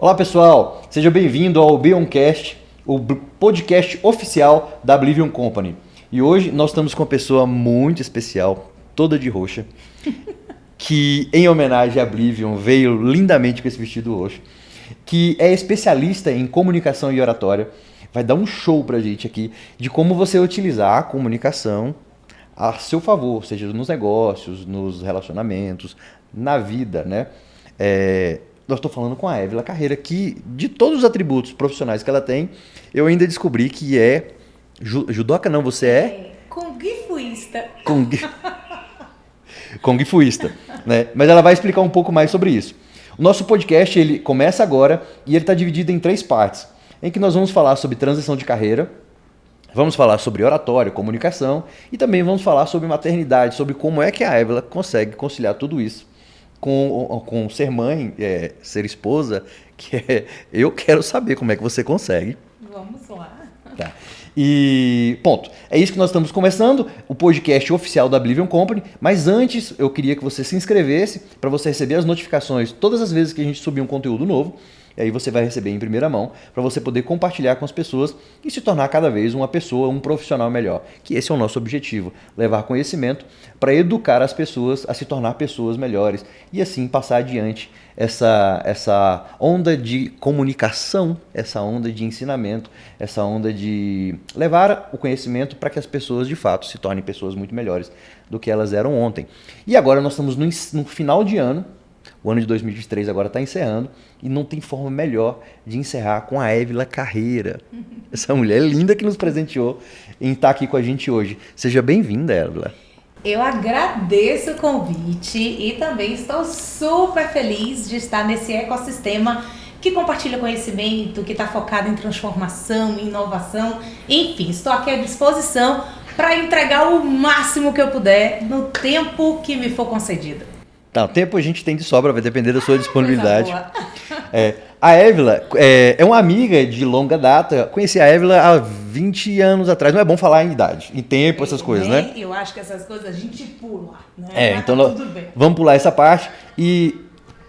Olá pessoal, seja bem-vindo ao Bioncast, o podcast oficial da Oblivion Company. E hoje nós estamos com uma pessoa muito especial, toda de roxa, que em homenagem a Oblivion veio lindamente com esse vestido roxo, que é especialista em comunicação e oratória. Vai dar um show pra gente aqui de como você utilizar a comunicação a seu favor, seja nos negócios, nos relacionamentos, na vida, né? Nós estou falando com a Évila Carreira, que de todos os atributos profissionais que ela tem, eu ainda descobri que é judoca, não, você é? Kung Fuista. Kung Fuista, né? Mas ela vai explicar um pouco mais sobre isso. O nosso podcast, ele começa agora e ele está dividido em 3 partes, em que nós vamos falar sobre transição de carreira, vamos falar sobre oratória, comunicação e também vamos falar sobre maternidade, sobre como é que a Évila consegue conciliar tudo isso com ser mãe, ser esposa, eu quero saber como é que você consegue. Vamos lá. Tá. E ponto. É isso que nós estamos começando, o podcast oficial da Oblivion Company, mas antes eu queria que você se inscrevesse para você receber as notificações todas as vezes que a gente subir um conteúdo novo. E aí você vai receber em primeira mão para você poder compartilhar com as pessoas e se tornar cada vez uma pessoa, um profissional melhor. Que esse é o nosso objetivo, levar conhecimento para educar as pessoas a se tornar pessoas melhores e assim passar adiante essa onda de comunicação, essa onda de ensinamento, essa onda de levar o conhecimento para que as pessoas de fato se tornem pessoas muito melhores do que elas eram ontem. E agora nós estamos no final de ano. O ano de 2023 agora está encerrando e não tem forma melhor de encerrar com a Évila Carreira. Essa mulher linda que nos presenteou em estar aqui com a gente hoje. Seja bem-vinda, Évila. Eu agradeço o convite e também estou super feliz de estar nesse ecossistema que compartilha conhecimento, que está focado em transformação, em inovação. Enfim, estou aqui à disposição para entregar o máximo que eu puder no tempo que me for concedido. Tá, o tempo a gente tem de sobra, vai depender da sua disponibilidade. A Évila é uma amiga de longa data. Conheci a Évila há 20 anos atrás. Não é bom falar em idade, em tempo, essas coisas, né? Eu acho que essas coisas a gente pula, né? Então tá tudo bem. Vamos pular essa parte. E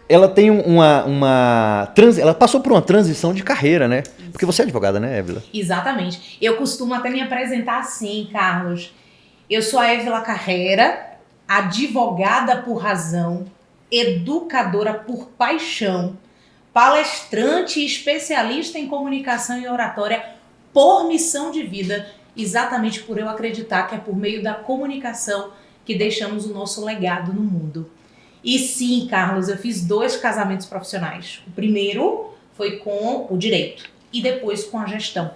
ela tem ela passou por uma transição de carreira, né? Porque você é advogada, né, Évila? Exatamente. Eu costumo até me apresentar assim, Carlos. Eu sou a Évila Carreira, advogada por razão, educadora por paixão, palestrante e especialista em comunicação e oratória por missão de vida, exatamente por eu acreditar que é por meio da comunicação que deixamos o nosso legado no mundo. E sim, Carlos, eu fiz 2 casamentos profissionais. O primeiro foi com o direito e depois com a gestão.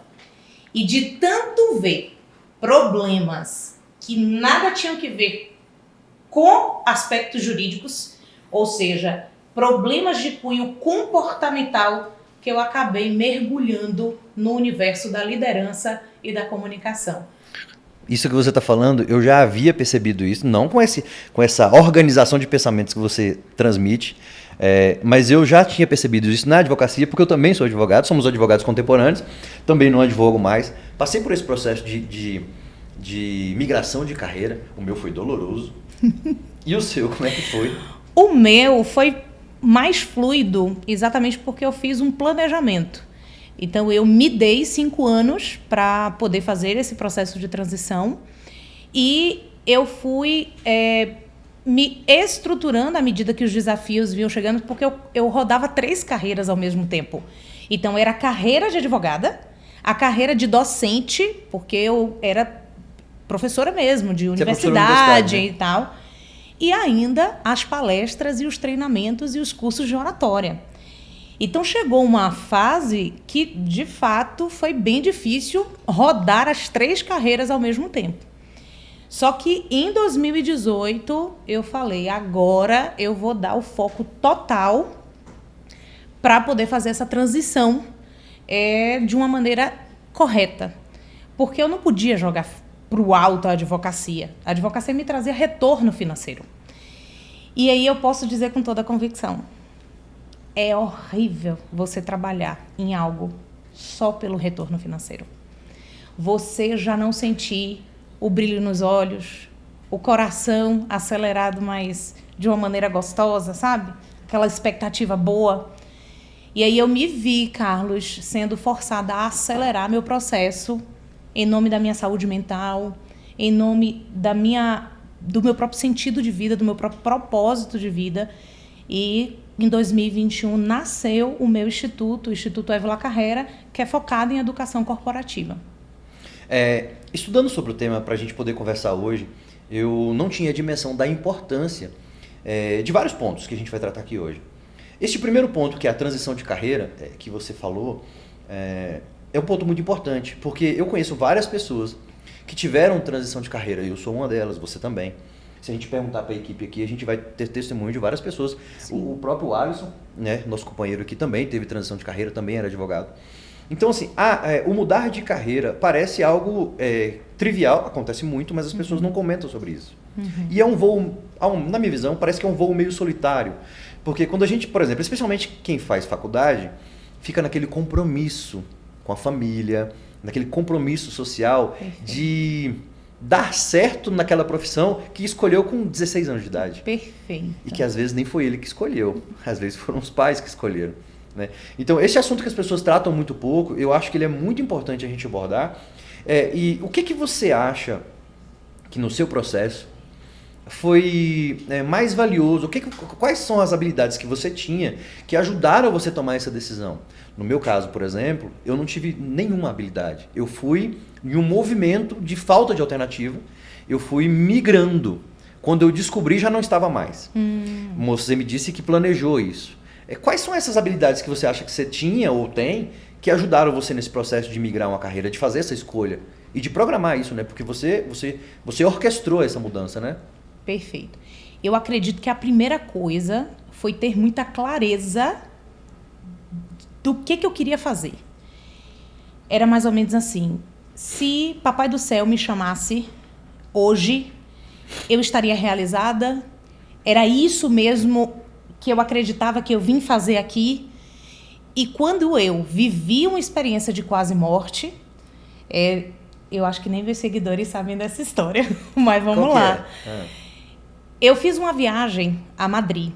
E de tanto ver problemas que nada tinham que ver com aspectos jurídicos, ou seja, problemas de cunho comportamental, que eu acabei mergulhando no universo da liderança e da comunicação. Isso que você está falando, eu já havia percebido isso, não com essa organização de pensamentos que você transmite, mas eu já tinha percebido isso na advocacia, porque eu também sou advogado, somos advogados contemporâneos, também não advogo mais. Passei por esse processo de migração de carreira, o meu foi doloroso. E o seu, como é que foi? O meu foi mais fluido, exatamente porque eu fiz um planejamento. Então, eu me dei 5 anos para poder fazer esse processo de transição e eu fui me estruturando à medida que os desafios vinham chegando, porque eu rodava 3 carreiras ao mesmo tempo. Então, era a carreira de advogada, a carreira de docente, porque eu era professora mesmo, de universidade e tal. E ainda as palestras e os treinamentos e os cursos de oratória. Então chegou uma fase que, de fato, foi bem difícil rodar as 3 carreiras ao mesmo tempo. Só que em 2018 eu falei, agora eu vou dar o foco total para poder fazer essa transição de uma maneira correta. Porque eu não podia jogar para o alto a advocacia. A advocacia me trazia retorno financeiro. E aí eu posso dizer com toda a convicção, é horrível você trabalhar em algo só pelo retorno financeiro. Você já não sentir o brilho nos olhos, o coração acelerado, mas de uma maneira gostosa, sabe? Aquela expectativa boa. E aí eu me vi, Carlos, sendo forçada a acelerar meu processo em nome da minha saúde mental, em nome do meu próprio sentido de vida, do meu próprio propósito de vida. E em 2021 nasceu o meu instituto, o Instituto Évila Carreira, que é focado em educação corporativa. Estudando sobre o tema para a gente poder conversar hoje, eu não tinha dimensão da importância de vários pontos que a gente vai tratar aqui hoje. Este primeiro ponto, que é a transição de carreira, que você falou, é um ponto muito importante, porque eu conheço várias pessoas que tiveram transição de carreira, e eu sou uma delas, você também. Se a gente perguntar para a equipe aqui, a gente vai ter testemunho de várias pessoas. O próprio Alisson, né, nosso companheiro aqui, também teve transição de carreira, também era advogado. Então, assim, o mudar de carreira parece algo trivial, acontece muito, mas as pessoas não comentam sobre isso. E é um voo, na minha visão, parece que é um voo meio solitário. Porque quando a gente, por exemplo, especialmente quem faz faculdade, fica naquele compromisso com a família, naquele compromisso social de dar certo naquela profissão que escolheu com 16 anos de idade. Perfeito. E que às vezes nem foi ele que escolheu, às vezes foram os pais que escolheram. Né? Então, esse assunto que as pessoas tratam muito pouco, eu acho que ele é muito importante a gente abordar. E o que você acha que no seu processo foi mais valioso? Quais são as habilidades que você tinha que ajudaram você a tomar essa decisão? No meu caso, por exemplo, eu não tive nenhuma habilidade. Eu fui em um movimento de falta de alternativa, eu fui migrando. Quando eu descobri, já não estava mais. Você me disse que planejou isso. Quais são essas habilidades que você acha que você tinha ou tem que ajudaram você nesse processo de migrar uma carreira, de fazer essa escolha e de programar isso, né? Porque você orquestrou essa mudança, né? Perfeito. Eu acredito que a primeira coisa foi ter muita clareza do que eu queria fazer. Era mais ou menos assim: se Papai do Céu me chamasse hoje, eu estaria realizada? Era isso mesmo que eu acreditava que eu vim fazer aqui? E quando eu vivi uma experiência de quase morte, eu acho que nem meus seguidores sabem dessa história, mas vamos lá. Eu fiz uma viagem a Madrid.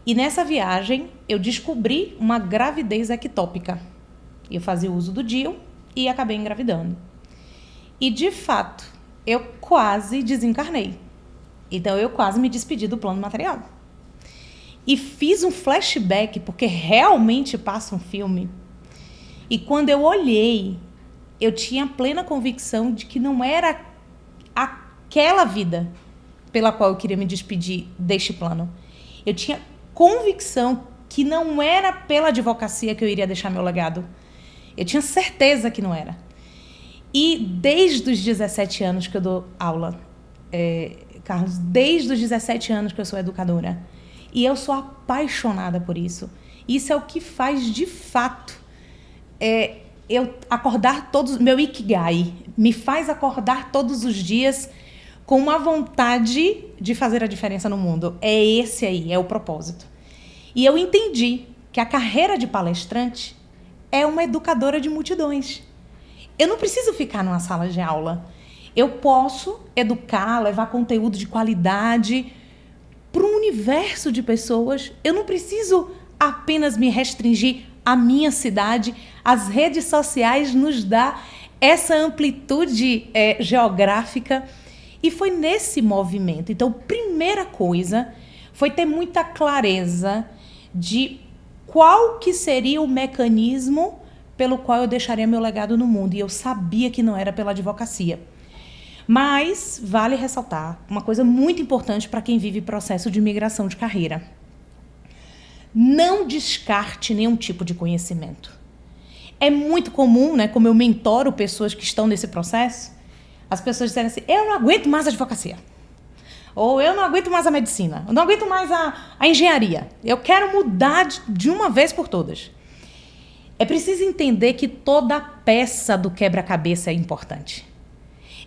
E nessa viagem, eu descobri uma gravidez ectópica. Eu fazia uso do DIU e acabei engravidando. E, de fato, eu quase desencarnei. Então, eu quase me despedi do plano material. E fiz um flashback, porque realmente passa um filme. E quando eu olhei, eu tinha plena convicção de que não era aquela vida pela qual eu queria me despedir deste plano. Eu tinha convicção que não era pela advocacia que eu iria deixar meu legado. Eu tinha certeza que não era. E desde os 17 anos que eu dou aula, Carlos, desde os 17 anos que eu sou educadora, e eu sou apaixonada por isso. Isso é o que faz, de fato, eu acordar meu Ikigai, me faz acordar todos os dias com uma vontade de fazer a diferença no mundo. É esse aí, é o propósito. E eu entendi que a carreira de palestrante é uma educadora de multidões. Eu não preciso ficar numa sala de aula. Eu posso educar, levar conteúdo de qualidade para um universo de pessoas. Eu não preciso apenas me restringir à minha cidade. As redes sociais nos dão essa amplitude geográfica. E foi nesse movimento. Então, primeira coisa foi ter muita clareza de qual que seria o mecanismo pelo qual eu deixaria meu legado no mundo. E eu sabia que não era pela advocacia. Mas vale ressaltar uma coisa muito importante para quem vive processo de migração de carreira. Não descarte nenhum tipo de conhecimento. É muito comum, né, como eu mentoro pessoas que estão nesse processo, as pessoas disserem assim: eu não aguento mais a advocacia. Ou eu não aguento mais a medicina. Eu não aguento mais a engenharia. Eu quero mudar de uma vez por todas. É preciso entender que toda peça do quebra-cabeça é importante.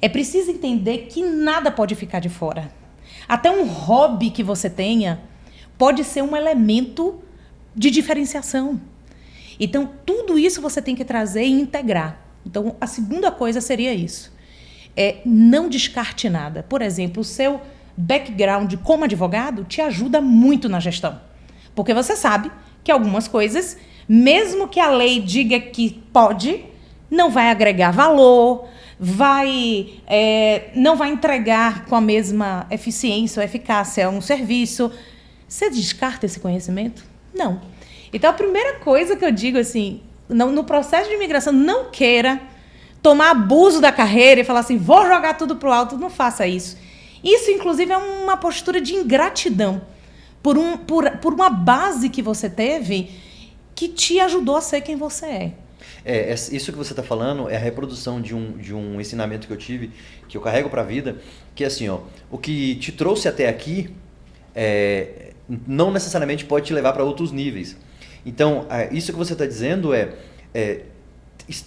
É preciso entender que nada pode ficar de fora. Até um hobby que você tenha pode ser um elemento de diferenciação. Então, tudo isso você tem que trazer e integrar. Então, a segunda coisa seria isso. Não descarte nada. Por exemplo, o seu background como advogado te ajuda muito na gestão. Porque você sabe que algumas coisas Mesmo que a lei diga que pode, não vai agregar valor, não vai entregar com a mesma eficiência ou eficácia um serviço. Você descarta esse conhecimento? Não. Então, a primeira coisa que eu digo assim, no processo de imigração, não queira tomar abuso da carreira e falar assim, vou jogar tudo pro alto. Não faça isso. Isso, inclusive, é uma postura de ingratidão por uma base que você teve que te ajudou a ser quem você é. Isso que você está falando é a reprodução de um ensinamento que eu tive, que eu carrego para a vida, que é assim, ó, o que te trouxe até aqui não necessariamente pode te levar para outros níveis. Então, isso que você está dizendo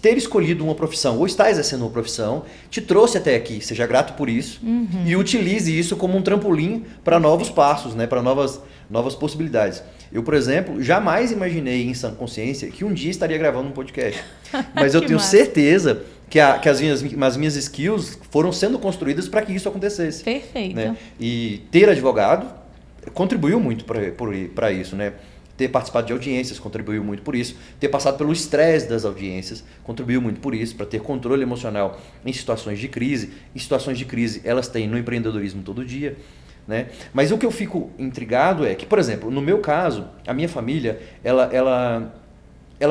ter escolhido uma profissão ou estar exercendo uma profissão te trouxe até aqui, seja grato por isso e utilize isso como um trampolim para novos passos, né, para novas possibilidades. Eu, por exemplo, jamais imaginei em sã consciência que um dia estaria gravando um podcast, mas eu tenho certeza que as minhas skills foram sendo construídas para que isso acontecesse. Perfeito. Né? E ter advogado contribuiu muito para isso, né? Ter participado de audiências contribuiu muito por isso. Ter passado pelo estresse das audiências contribuiu muito por isso, para ter controle emocional em situações de crise. Em situações de crise, elas têm no empreendedorismo todo dia. Né? Mas o que eu fico intrigado é que, por exemplo, no meu caso, a minha família, ela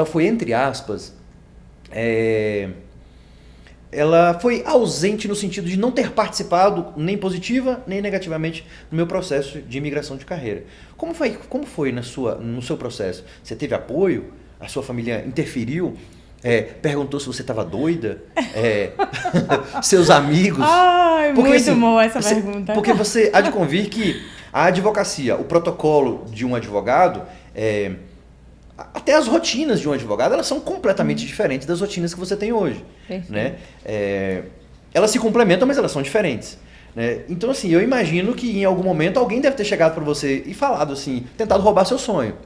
foi, entre aspas, ela foi ausente no sentido de não ter participado nem positiva nem negativamente no meu processo de imigração de carreira. Como foi no seu processo? Você teve apoio? A sua família interferiu? Perguntou se você estava doida? Seus amigos? Ai, porque, muito assim, boa essa pergunta. Porque você há de convir que a advocacia, o protocolo de um advogado, até as rotinas de um advogado, elas são completamente diferentes das rotinas que você tem hoje. Né? Elas se complementam, mas elas são diferentes. Né? Então, assim, eu imagino que em algum momento alguém deve ter chegado para você e falado assim, tentado roubar seu sonho.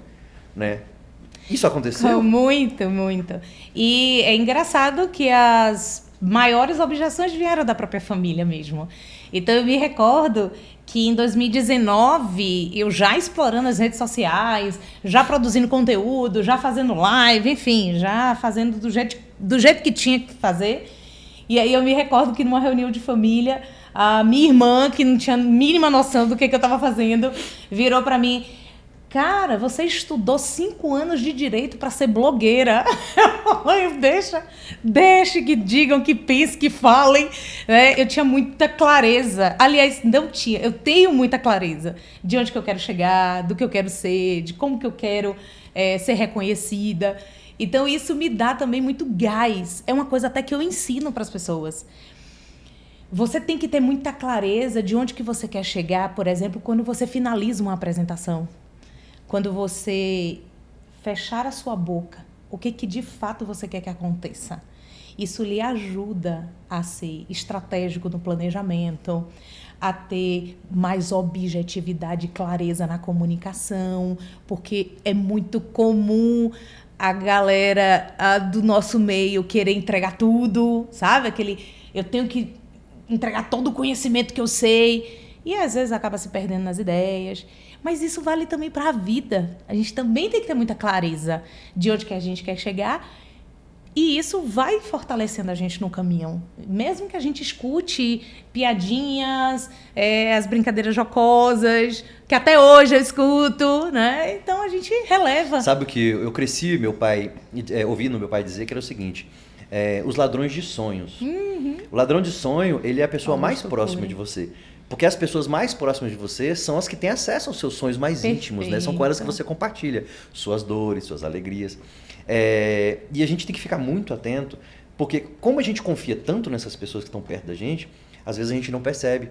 Né? Isso aconteceu? Muito, muito. E é engraçado que as maiores objeções vieram da própria família mesmo. Então, eu me recordo que em 2019, eu já explorando as redes sociais, já produzindo conteúdo, já fazendo live, enfim, já fazendo do jeito que tinha que fazer. E aí eu me recordo que numa reunião de família, a minha irmã, que não tinha a mínima noção do que eu estava fazendo, virou para mim: cara, você estudou 5 anos de direito para ser blogueira. Deixa que digam, que pensem, que falem. Né? Eu tinha muita clareza. Aliás, eu tenho muita clareza de onde que eu quero chegar, do que eu quero ser, de como que eu quero ser reconhecida. Então, isso me dá também muito gás. É uma coisa até que eu ensino para as pessoas. Você tem que ter muita clareza de onde que você quer chegar, por exemplo, quando você finaliza uma apresentação. Quando você fechar a sua boca, o que de fato você quer que aconteça? Isso lhe ajuda a ser estratégico no planejamento, a ter mais objetividade e clareza na comunicação, porque é muito comum a galera do nosso meio querer entregar tudo, sabe? Eu tenho que entregar todo o conhecimento que eu sei, e às vezes acaba se perdendo nas ideias. Mas isso vale também para a vida. A gente também tem que ter muita clareza de onde que a gente quer chegar. E isso vai fortalecendo a gente no caminho. Mesmo que a gente escute piadinhas, as brincadeiras jocosas, que até hoje eu escuto, né? Então a gente releva. Sabe o que eu cresci, ouvindo meu pai dizer que era o seguinte: os ladrões de sonhos. Uhum. O ladrão de sonho, ele é a pessoa mais próxima de você. Porque as pessoas mais próximas de você são as que têm acesso aos seus sonhos mais íntimos, né? São com elas que você compartilha suas dores, suas alegrias. E a gente tem que ficar muito atento, porque como a gente confia tanto nessas pessoas que estão perto da gente, às vezes a gente não percebe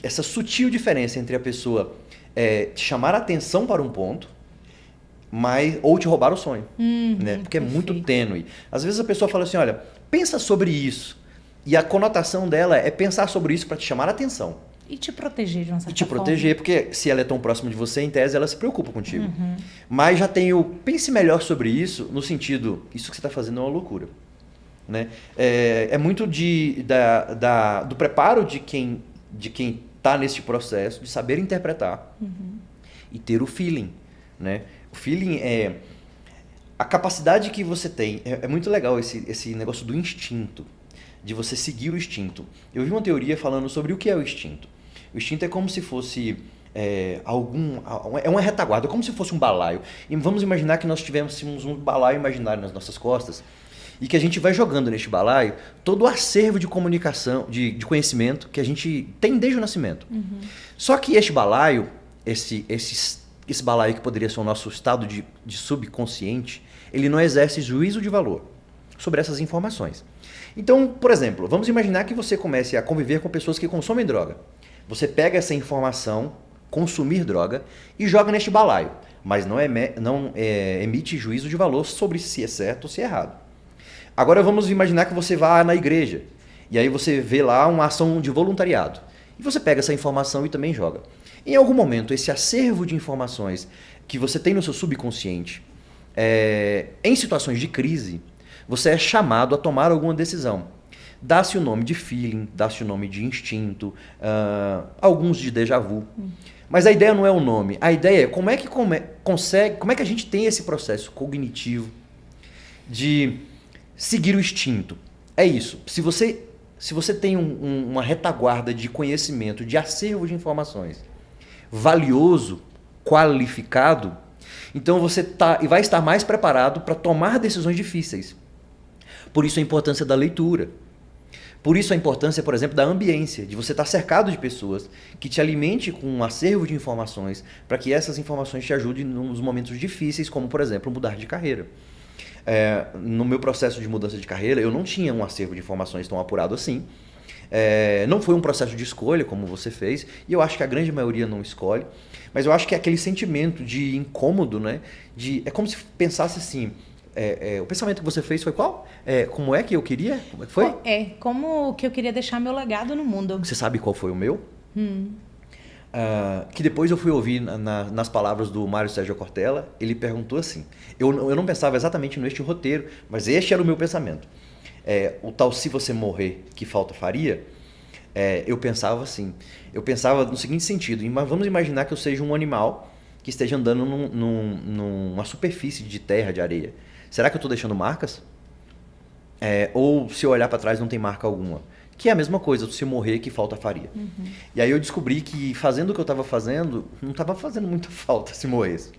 essa sutil diferença entre a pessoa te chamar a atenção para um ponto, ou te roubar o sonho, né? Porque é muito tênue. Às vezes a pessoa fala assim, olha, pensa sobre isso. E a conotação dela é pensar sobre isso para te chamar a atenção. E te proteger de uma certa forma. E te proteger, porque se ela é tão próxima de você, em tese, ela se preocupa contigo. Mas já tem pense melhor sobre isso, no sentido, isso que você está fazendo é uma loucura. Né? É muito do preparo de quem está nesse processo, de saber interpretar e ter o feeling. Né? O feeling a capacidade que você tem, é muito legal esse negócio do instinto, de você seguir o instinto. Eu vi uma teoria falando sobre o que é o instinto. O instinto é como se fosse é uma retaguarda, como se fosse um balaio. E vamos imaginar que nós tivéssemos um balaio imaginário nas nossas costas e que a gente vai jogando neste balaio todo o acervo de comunicação, de conhecimento que a gente tem desde o nascimento. Uhum. Só que este balaio, esse balaio que poderia ser o nosso estado de subconsciente, ele não exerce juízo de valor sobre essas informações. Então, por exemplo, vamos imaginar que você comece a conviver com pessoas que consomem droga. Você pega essa informação, consumir droga, e joga neste balaio, mas não emite juízo de valor sobre se é certo ou se é errado. Agora vamos imaginar que você vá na igreja, e aí você vê lá uma ação de voluntariado, e você pega essa informação e também joga. Em algum momento, esse acervo de informações que você tem no seu subconsciente, em situações de crise, você é chamado a tomar alguma decisão. Dá-se o nome de feeling, dá-se o nome de instinto, alguns de déjà vu. Mas a ideia não é o nome. A ideia é como é que a gente tem esse processo cognitivo de seguir o instinto. É isso. Se você tem uma retaguarda de conhecimento, de acervo de informações valioso, qualificado, então você vai estar mais preparado para tomar decisões difíceis. Por isso a importância da leitura. Por isso a importância, por exemplo, da ambiência, de você estar cercado de pessoas que te alimente com um acervo de informações para que essas informações te ajudem nos momentos difíceis, como, por exemplo, mudar de carreira. No meu processo de mudança de carreira, eu não tinha um acervo de informações tão apurado assim. Não foi um processo de escolha, como você fez, e eu acho que a grande maioria não escolhe, mas eu acho que é aquele sentimento de incômodo, né? É como se pensasse assim... o pensamento que você fez foi qual? Como é que eu queria? Como é que foi? Como que eu queria deixar meu legado no mundo. Você sabe qual foi o meu? Que depois eu fui ouvir nas palavras do Mário Sérgio Cortella. Ele perguntou assim, eu não pensava exatamente neste roteiro, mas este era o meu pensamento. O tal "se você morrer, que falta faria", eu pensava assim, eu pensava no seguinte sentido: vamos imaginar que eu seja um animal que esteja andando numa superfície de terra, de areia. Será que eu estou deixando marcas? Ou se eu olhar para trás não tem marca alguma? Que é a mesma coisa, se morrer, que falta faria. Uhum. E aí eu descobri que fazendo o que eu estava fazendo, não estava fazendo muita falta se morresse.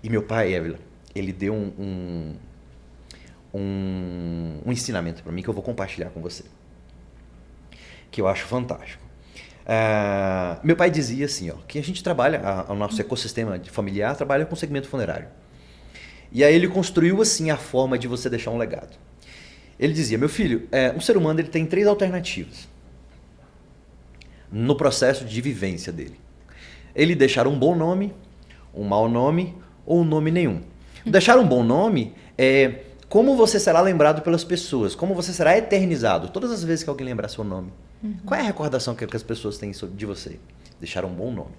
E meu pai, Évila, ele deu um ensinamento para mim que eu vou compartilhar com você, que eu acho fantástico. Meu pai dizia assim, que a gente trabalha, o nosso ecossistema familiar trabalha com segmento funerário. E aí ele construiu assim a forma de você deixar um legado. Ele dizia: meu filho, um ser humano ele tem 3 alternativas no processo de vivência dele. Ele deixar um bom nome, um mau nome ou um nome nenhum. Deixar um bom nome é como você será lembrado pelas pessoas, como você será eternizado todas as vezes que alguém lembrar seu nome. Uhum. Qual é a recordação que as pessoas têm de você? Deixar um bom nome.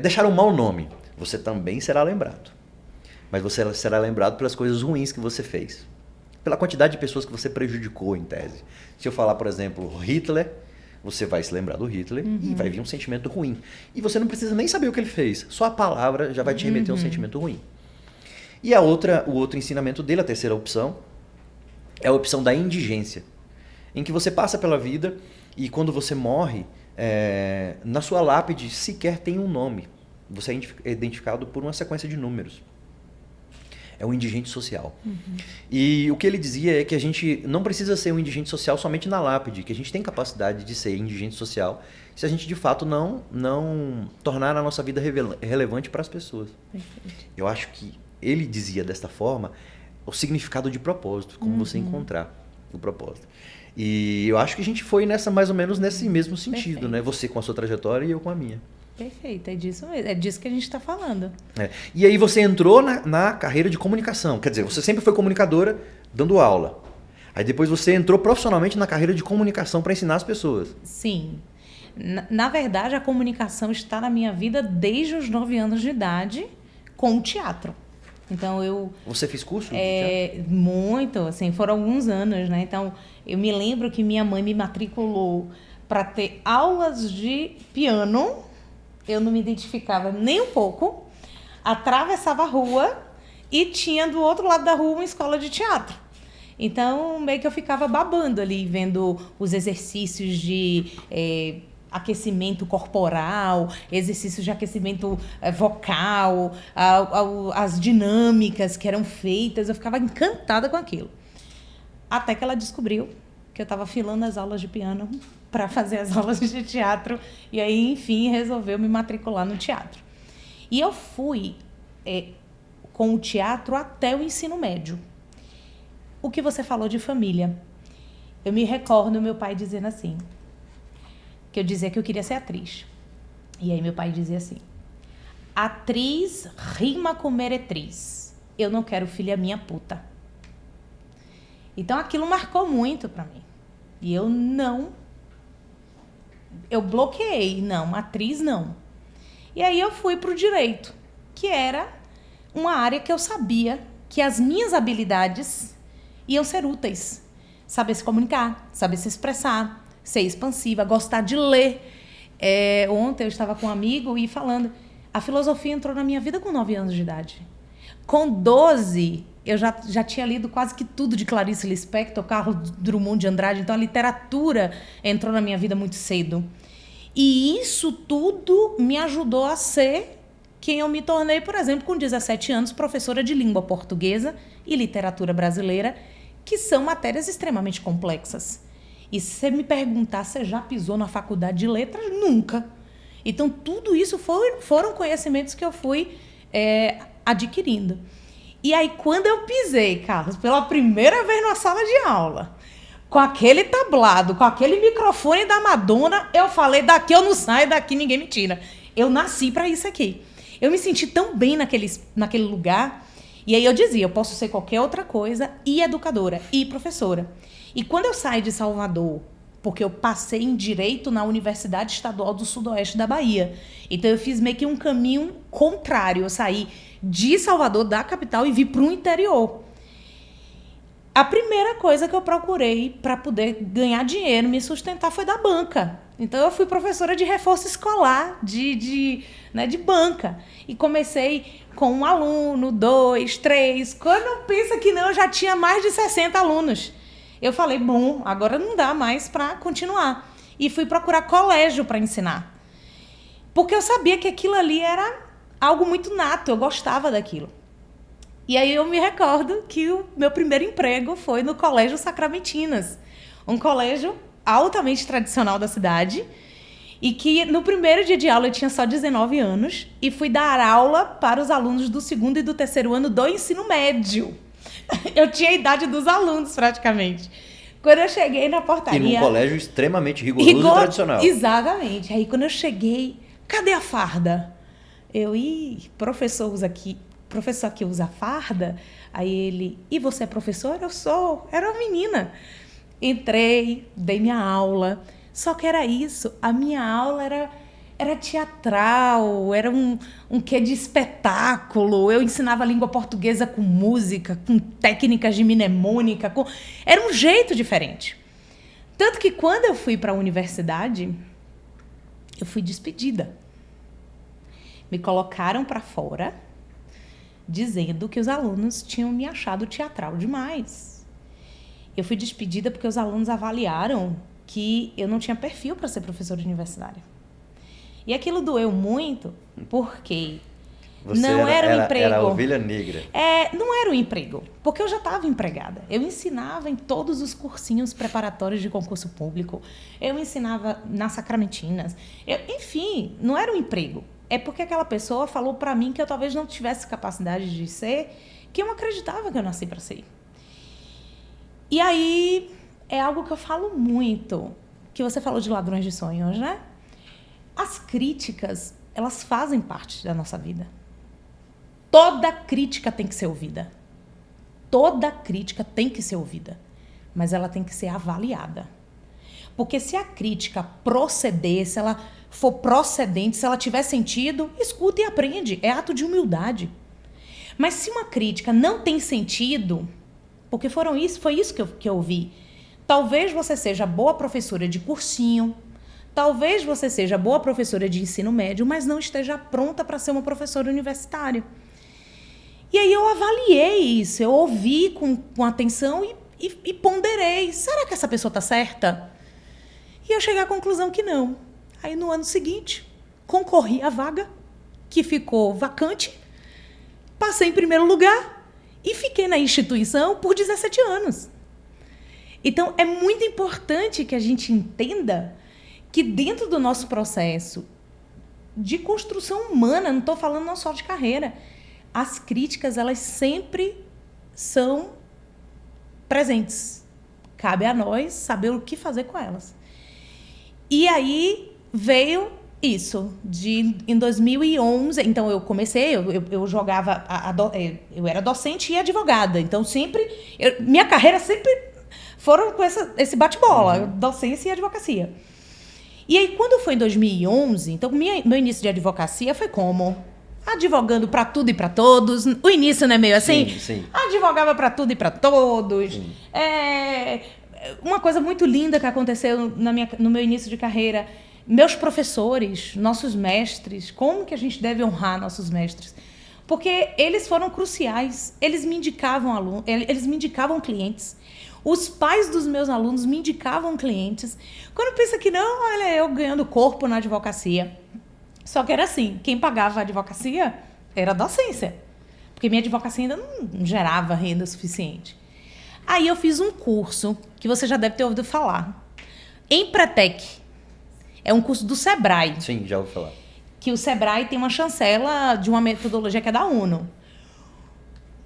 Deixar um mau nome, você também será lembrado. Mas você será lembrado pelas coisas ruins que você fez. Pela quantidade de pessoas que você prejudicou, em tese. Se eu falar, por exemplo, Hitler, você vai se lembrar do Hitler e vai vir um sentimento ruim. E você não precisa nem saber o que ele fez. Só a palavra já vai te remeter a um sentimento ruim. E o outro ensinamento dele, a terceira opção, é a opção da indigência. Em que você passa pela vida e quando você morre, na sua lápide sequer tem um nome. Você é identificado por uma sequência de números. É um indigente social. Uhum. E o que ele dizia é que a gente não precisa ser um indigente social somente na lápide, que a gente tem capacidade de ser indigente social se a gente de fato não tornar a nossa vida relevante para as pessoas. Perfeito. Eu acho que ele dizia desta forma o significado de propósito, como você encontrar o propósito. E eu acho que a gente foi mais ou menos nesse mesmo sentido, né? Você com a sua trajetória e eu com a minha. Perfeito, é disso mesmo, é disso que a gente está falando. E aí você entrou na carreira de comunicação, quer dizer, você sempre foi comunicadora dando aula. Aí depois você entrou profissionalmente na carreira de comunicação para ensinar as pessoas. Sim. Na verdade, a comunicação está na minha vida desde os 9 anos de idade com o teatro. Então Você fez curso de teatro? Muito, assim, foram alguns anos, né? Então, eu me lembro que minha mãe me matriculou para ter aulas de piano. Eu não me identificava nem um pouco, atravessava a rua e tinha do outro lado da rua uma escola de teatro. Então, meio que eu ficava babando ali, vendo os exercícios de aquecimento corporal, exercícios de aquecimento vocal, as dinâmicas que eram feitas. Eu ficava encantada com aquilo. Até que ela descobriu que eu estava filando as aulas de piano para fazer as aulas de teatro. E aí, enfim, resolveu me matricular no teatro. E eu fui com o teatro até o ensino médio. O que você falou de família. Eu me recordo meu pai dizendo assim, que eu dizia que eu queria ser atriz. E aí meu pai dizia assim, atriz rima com meretriz. Eu não quero filha minha puta. Então aquilo marcou muito pra mim. E eu bloqueei. Não, atriz não. E aí eu fui pro direito, que era uma área que eu sabia que as minhas habilidades iam ser úteis. Saber se comunicar, saber se expressar, ser expansiva, gostar de ler. Ontem eu estava com um amigo e falando, a filosofia entrou na minha vida com 9 anos de idade. Com 12, eu já tinha lido quase que tudo de Clarice Lispector, Carlos Drummond de Andrade, então a literatura entrou na minha vida muito cedo. E isso tudo me ajudou a ser quem eu me tornei, por exemplo, com 17 anos, professora de língua portuguesa e literatura brasileira, que são matérias extremamente complexas. E se você me perguntar, você já pisou na faculdade de letras? Nunca. Então, tudo isso foram conhecimentos que eu fui adquirindo. E aí, quando eu pisei, Carlos, pela primeira vez na sala de aula, com aquele tablado, com aquele microfone da Madonna, eu falei, daqui eu não saio, daqui ninguém me tira. Eu nasci para isso aqui. Eu me senti tão bem naquele lugar. E aí eu dizia, eu posso ser qualquer outra coisa, e educadora, e professora. E quando eu saí de Salvador, porque eu passei em Direito na Universidade Estadual do Sudoeste da Bahia, então eu fiz meio que um caminho contrário. Eu saí de Salvador, da capital, e vim para o interior. A primeira coisa que eu procurei para poder ganhar dinheiro, me sustentar, foi da banca. Então eu fui professora de reforço escolar, de banca. E comecei com 1 aluno, 2, 3. Quando pensa que não, eu já tinha mais de 60 alunos. Eu falei, bom, agora não dá mais para continuar. E fui procurar colégio para ensinar. Porque eu sabia que aquilo ali era algo muito nato, eu gostava daquilo. E aí eu me recordo que o meu primeiro emprego foi no Colégio Sacramentinas, um colégio altamente tradicional da cidade, e que no primeiro dia de aula eu tinha só 19 anos e fui dar aula para os alunos do 2º e do 3º ano do ensino médio. Eu tinha a idade dos alunos, praticamente. Quando eu cheguei na portaria... E num colégio extremamente rigoroso e tradicional. Exatamente. Aí quando eu cheguei, cadê a farda? Professor aqui usa farda? Aí ele, e você é professor? Eu sou. Era uma menina. Entrei, dei minha aula. Só que era isso, a minha aula era teatral, era um quê de espetáculo. Eu ensinava língua portuguesa com música, com técnicas de mnemônica, era um jeito diferente. Tanto que quando eu fui para a universidade, eu fui despedida. Me colocaram para fora, dizendo que os alunos tinham me achado teatral demais. Eu fui despedida porque os alunos avaliaram que eu não tinha perfil para ser professora universitária. E aquilo doeu muito, porque você não era um emprego. Era a ovelha negra. Não era um emprego, porque eu já estava empregada. Eu ensinava em todos os cursinhos preparatórios de concurso público. Eu ensinava nas Sacramentinas. Enfim, não era um emprego. É porque aquela pessoa falou para mim que eu talvez não tivesse capacidade de ser, que eu não acreditava que eu nasci para ser. E aí, é algo que eu falo muito, que você falou de ladrões de sonhos, né? As críticas, elas fazem parte da nossa vida. Toda crítica tem que ser ouvida. Toda crítica tem que ser ouvida. Mas ela tem que ser avaliada. Porque se a crítica proceder, se ela for procedente, se ela tiver sentido, escuta e aprende. É ato de humildade. Mas se uma crítica não tem sentido, porque foi isso que eu ouvi. Talvez você seja boa professora de cursinho, talvez você seja boa professora de ensino médio, mas não esteja pronta para ser uma professora universitária. E aí eu avaliei isso, eu ouvi com atenção e ponderei. Será que essa pessoa está certa? E eu cheguei à conclusão que não. Aí no ano seguinte, concorri à vaga, que ficou vacante, passei em primeiro lugar e fiquei na instituição por 17 anos. Então, é muito importante que a gente entenda que dentro do nosso processo de construção humana, não estou falando não só de carreira, as críticas, elas sempre são presentes. Cabe a nós saber o que fazer com elas. E aí veio isso, em 2011, então eu comecei, eu jogava, eu era docente e advogada, então sempre, minha carreira sempre foram com esse bate-bola, docência e advocacia. E aí, quando foi em 2011, então meu início de advocacia foi como? Advogando para tudo e para todos. O início não é meio assim? Sim, sim. Advogava para tudo e para todos. Sim. Uma coisa muito linda que aconteceu no meu início de carreira. Meus professores, nossos mestres, como que a gente deve honrar nossos mestres? Porque eles foram cruciais. Eles me indicavam alunos, eles me indicavam clientes. Os pais dos meus alunos me indicavam clientes. Quando pensa que não, olha, eu ganhando corpo na advocacia. Só que era assim, quem pagava a advocacia era a docência. Porque minha advocacia ainda não gerava renda suficiente. Aí eu fiz um curso, que você já deve ter ouvido falar. Empretec. É um curso do Sebrae. Sim, já ouvi falar. Que o Sebrae tem uma chancela de uma metodologia que é da ONU.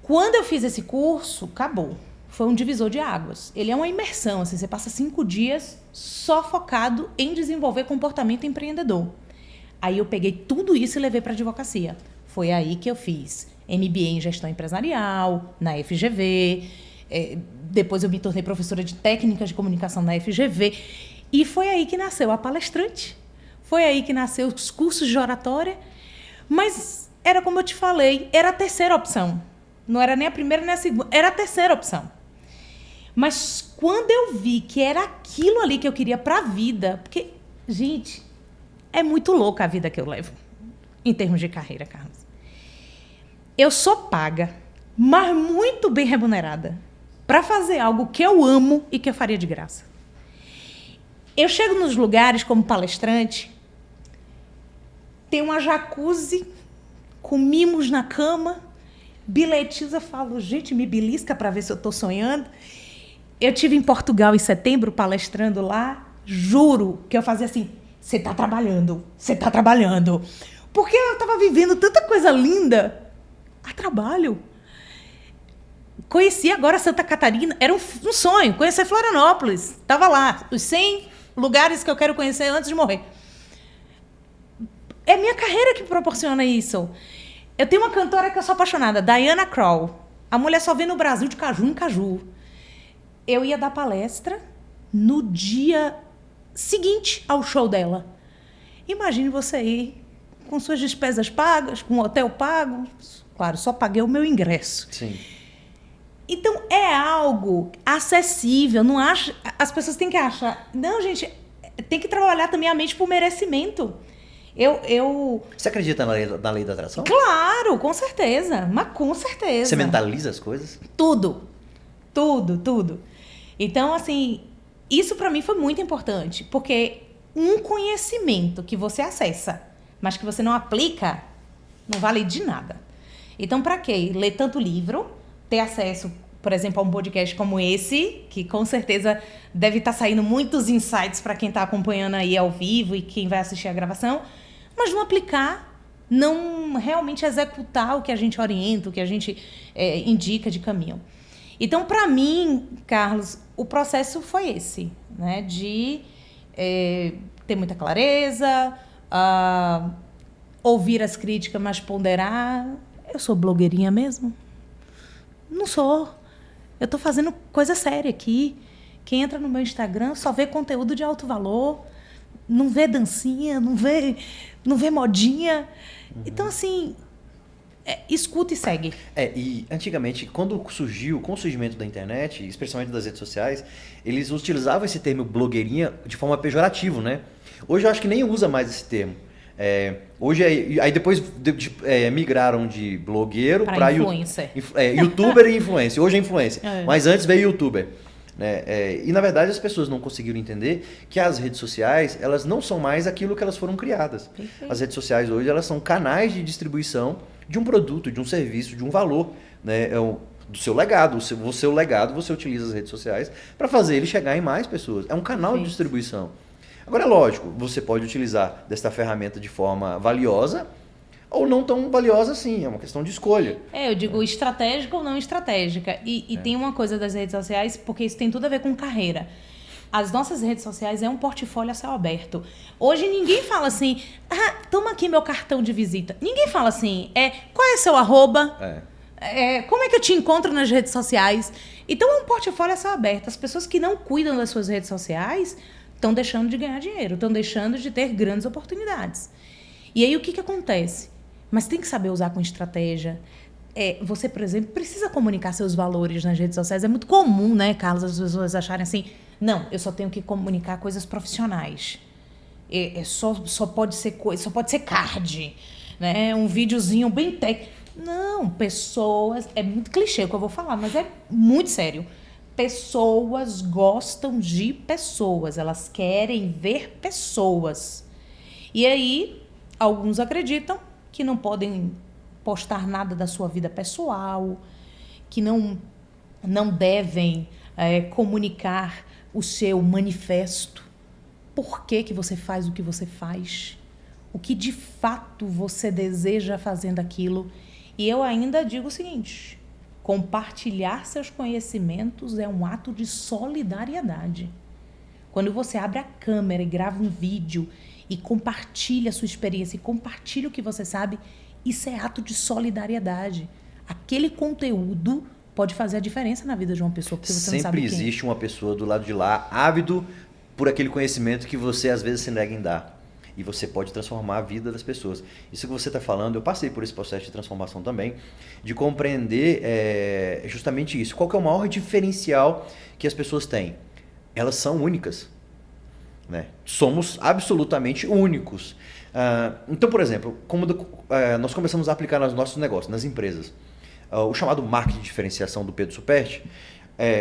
Quando eu fiz esse curso, acabou. Foi um divisor de águas. Ele é uma imersão, assim, você passa 5 dias só focado em desenvolver comportamento empreendedor. Aí eu peguei tudo isso e levei para a advocacia. Foi aí que eu fiz MBA em gestão empresarial, na FGV. Depois eu me tornei professora de técnicas de comunicação na FGV. E foi aí que nasceu a palestrante. Foi aí que nasceu os cursos de oratória. Mas era como eu te falei, era a terceira opção. Não era nem a primeira nem a segunda, era a terceira opção. Mas quando eu vi que era aquilo ali que eu queria para a vida, porque, gente, é muito louca a vida que eu levo, em termos de carreira, Carlos. Eu sou paga, mas muito bem remunerada, para fazer algo que eu amo e que eu faria de graça. Eu chego nos lugares como palestrante, tem uma jacuzzi com mimos na cama, bilhetinhos, eu falo, gente, me belisca para ver se eu estou sonhando. Eu estive em Portugal em setembro, palestrando lá, juro que eu fazia assim, você está trabalhando, você está trabalhando. Porque eu estava vivendo tanta coisa linda a trabalho. Conheci agora Santa Catarina, era um sonho, conhecer Florianópolis. Estava lá, os 100 lugares que eu quero conhecer antes de morrer. É minha carreira que proporciona isso. Eu tenho uma cantora que eu sou apaixonada, Diana Krall. A mulher só vem no Brasil de caju em caju. Eu ia dar palestra no dia seguinte ao show dela. Imagine você ir com suas despesas pagas, com o hotel pago. Claro, só paguei o meu ingresso. Sim. Então, é algo acessível. Não acha, as pessoas têm que achar... Não, gente, tem que trabalhar também a mente por merecimento. Você acredita na lei da atração? Claro, com certeza. Mas com certeza. Você mentaliza as coisas? Tudo. Então, assim, isso para mim foi muito importante. Porque um conhecimento que você acessa, mas que você não aplica, não vale de nada. Então, para quê? Ler tanto livro, ter acesso, por exemplo, a um podcast como esse, que com certeza deve estar saindo muitos insights para quem está acompanhando aí ao vivo e quem vai assistir a gravação, mas não aplicar, não realmente executar o que a gente orienta, o que a gente indica de caminho. Então, para mim, Carlos, o processo foi esse, né? De ter muita clareza, ouvir as críticas, mas ponderar. Eu sou blogueirinha mesmo? Não sou. Eu estou fazendo coisa séria aqui. Quem entra no meu Instagram só vê conteúdo de alto valor, não vê dancinha, não vê modinha. Uhum. Então, assim, escuta e segue. E antigamente, quando surgiu, com o surgimento da internet, especialmente das redes sociais, eles utilizavam esse termo blogueirinha de forma pejorativa, né? Hoje eu acho que nem usa mais esse termo. Hoje, aí depois migraram de blogueiro para influencer. Youtuber e influencer. Hoje é influencer, mas antes veio youtuber. Né? E na verdade as pessoas não conseguiram entender que as redes sociais, elas não são mais aquilo que elas foram criadas. Perfeito. As redes sociais hoje, elas são canais de distribuição de um produto, de um serviço, de um valor, né? Do seu legado. O seu legado, você utiliza as redes sociais para fazer ele chegar em mais pessoas. É um canal de distribuição. Agora, é lógico, você pode utilizar desta ferramenta de forma valiosa ou não tão valiosa assim, é uma questão de escolha. Eu digo estratégica ou não estratégica. E tem uma coisa das redes sociais, porque isso tem tudo a ver com carreira. As nossas redes sociais é um portfólio a céu aberto. Hoje ninguém fala assim, toma aqui meu cartão de visita. Ninguém fala assim, qual é seu arroba? Como é que eu te encontro nas redes sociais? Então é um portfólio a céu aberto. As pessoas que não cuidam das suas redes sociais estão deixando de ganhar dinheiro, estão deixando de ter grandes oportunidades. E aí o que acontece? Mas tem que saber usar com estratégia. Você, por exemplo, precisa comunicar seus valores nas redes sociais. É muito comum, né, Carlos, as pessoas acharem assim, não, eu só tenho que comunicar coisas profissionais. Só pode ser card, né? Um videozinho bem técnico. Não, pessoas... É muito clichê o que eu vou falar, mas é muito sério. Pessoas gostam de pessoas. Elas querem ver pessoas. E aí, alguns acreditam que não podem postar nada da sua vida pessoal, que não devem comunicar o seu manifesto. Por que você faz o que você faz? O que de fato você deseja fazendo aquilo? E eu ainda digo o seguinte, compartilhar seus conhecimentos é um ato de solidariedade. Quando você abre a câmera e grava um vídeo e compartilha a sua experiência e compartilha o que você sabe, isso é ato de solidariedade. Aquele conteúdo pode fazer a diferença na vida de uma pessoa, porque você não sabe quem. Sempre existe uma pessoa do lado de lá, ávido por aquele conhecimento que você às vezes se nega em dar. E você pode transformar a vida das pessoas. Isso que você está falando, eu passei por esse processo de transformação também, de compreender justamente isso. Qual que é o maior diferencial que as pessoas têm? Elas são únicas. Né? Somos absolutamente únicos. Então, por exemplo, como nós começamos a aplicar nos nossos negócios, nas empresas, o chamado marketing de diferenciação do Pedro Superti,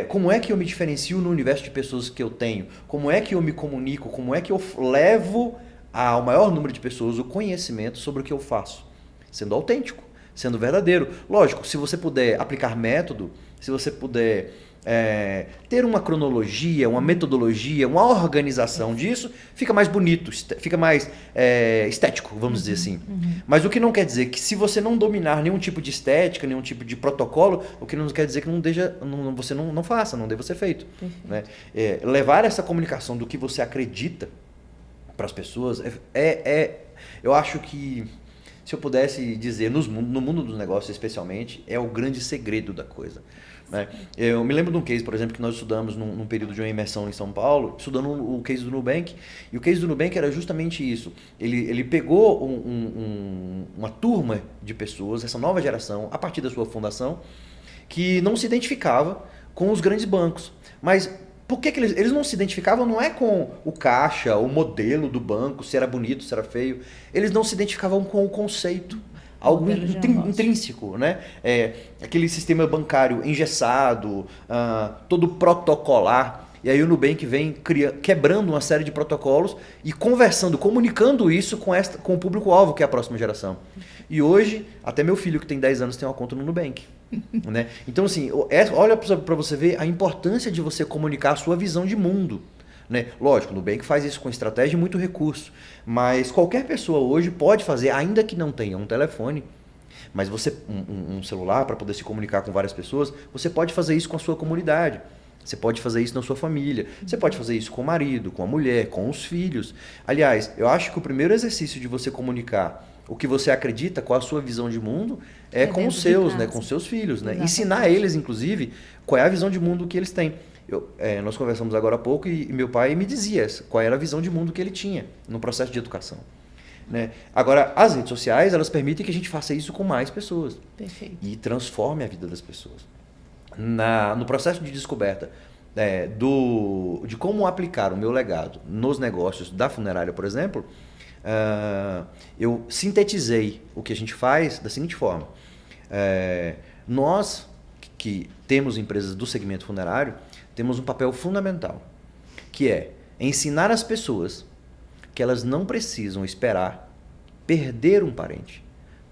como é que eu me diferencio no universo de pessoas que eu tenho? Como é que eu me comunico? Como é que eu levo ao maior número de pessoas o conhecimento sobre o que eu faço? Sendo autêntico, sendo verdadeiro. Lógico, se você puder aplicar método, se você puder ter uma cronologia, uma metodologia, uma organização disso, fica mais bonito, fica mais estético, vamos dizer assim. Mas o que não quer dizer que se você não dominar nenhum tipo de estética, nenhum tipo de protocolo, o que não quer dizer que você não faça, não deva ser feito. Né? Levar essa comunicação do que você acredita para as pessoas, eu acho que, se eu pudesse dizer, no mundo dos negócios especialmente, é o grande segredo da coisa. Né? Eu me lembro de um case, por exemplo, que nós estudamos num período de uma imersão em São Paulo, estudando o case do Nubank, e o case do Nubank era justamente isso. Ele pegou uma turma de pessoas, essa nova geração, a partir da sua fundação, que não se identificava com os grandes bancos. Mas por que eles não se identificavam? Não é com o caixa, o modelo do banco, se era bonito, se era feio. Eles não se identificavam com o conceito. Algo intrínseco, né? Aquele sistema bancário engessado, todo protocolar. E aí o Nubank vem quebrando uma série de protocolos e conversando, comunicando isso com o público-alvo, que é a próxima geração. E hoje, até meu filho, que tem 10 anos, tem uma conta no Nubank. Né? Então, assim, olha para você ver a importância de você comunicar a sua visão de mundo. Né? Lógico, o Nubank faz isso com estratégia e muito recurso, mas qualquer pessoa hoje pode fazer, ainda que não tenha um telefone, mas um celular para poder se comunicar com várias pessoas, você pode fazer isso com a sua comunidade, você pode fazer isso na sua família, você pode fazer isso com o marido, com a mulher, com os filhos. Aliás, eu acho que o primeiro exercício de você comunicar o que você acredita, qual a sua visão de mundo, com os seus, né? Com os seus filhos. Né? Ensinar eles, inclusive, qual é a visão de mundo que eles têm. Nós conversamos agora há pouco e meu pai me dizia qual era a visão de mundo que ele tinha no processo de educação. Né? Agora, as redes sociais, elas permitem que a gente faça isso com mais pessoas. Perfeito. E transforme a vida das pessoas. No processo de descoberta de como aplicar o meu legado nos negócios da funerária, por exemplo, eu sintetizei o que a gente faz da seguinte forma. Nós, que temos empresas do segmento funerário, temos um papel fundamental, que é ensinar as pessoas que elas não precisam esperar perder um parente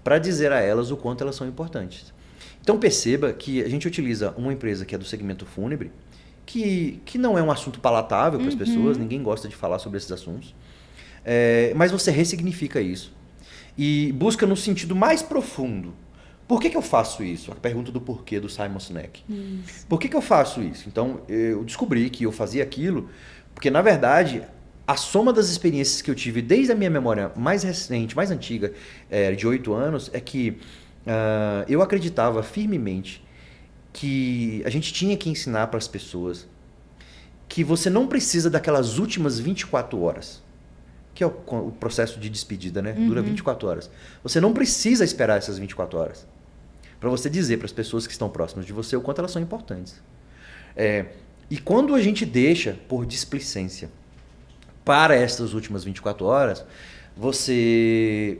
para dizer a elas o quanto elas são importantes. Então perceba que a gente utiliza uma empresa que é do segmento fúnebre, que não é um assunto palatável para as pessoas, ninguém gosta de falar sobre esses assuntos, mas você ressignifica isso e busca no sentido mais profundo. Por que eu faço isso? A pergunta do porquê do Simon Sinek. Isso. Por que eu faço isso? Então, eu descobri que eu fazia aquilo porque, na verdade, a soma das experiências que eu tive desde a minha memória mais recente, mais antiga, de 8 anos, é que eu acreditava firmemente que a gente tinha que ensinar para as pessoas que você não precisa daquelas últimas 24 horas, que é o processo de despedida, né? Dura 24 horas. Você não precisa esperar essas 24 horas para você dizer para as pessoas que estão próximas de você o quanto elas são importantes. E quando a gente deixa por displicência para essas últimas 24 horas, você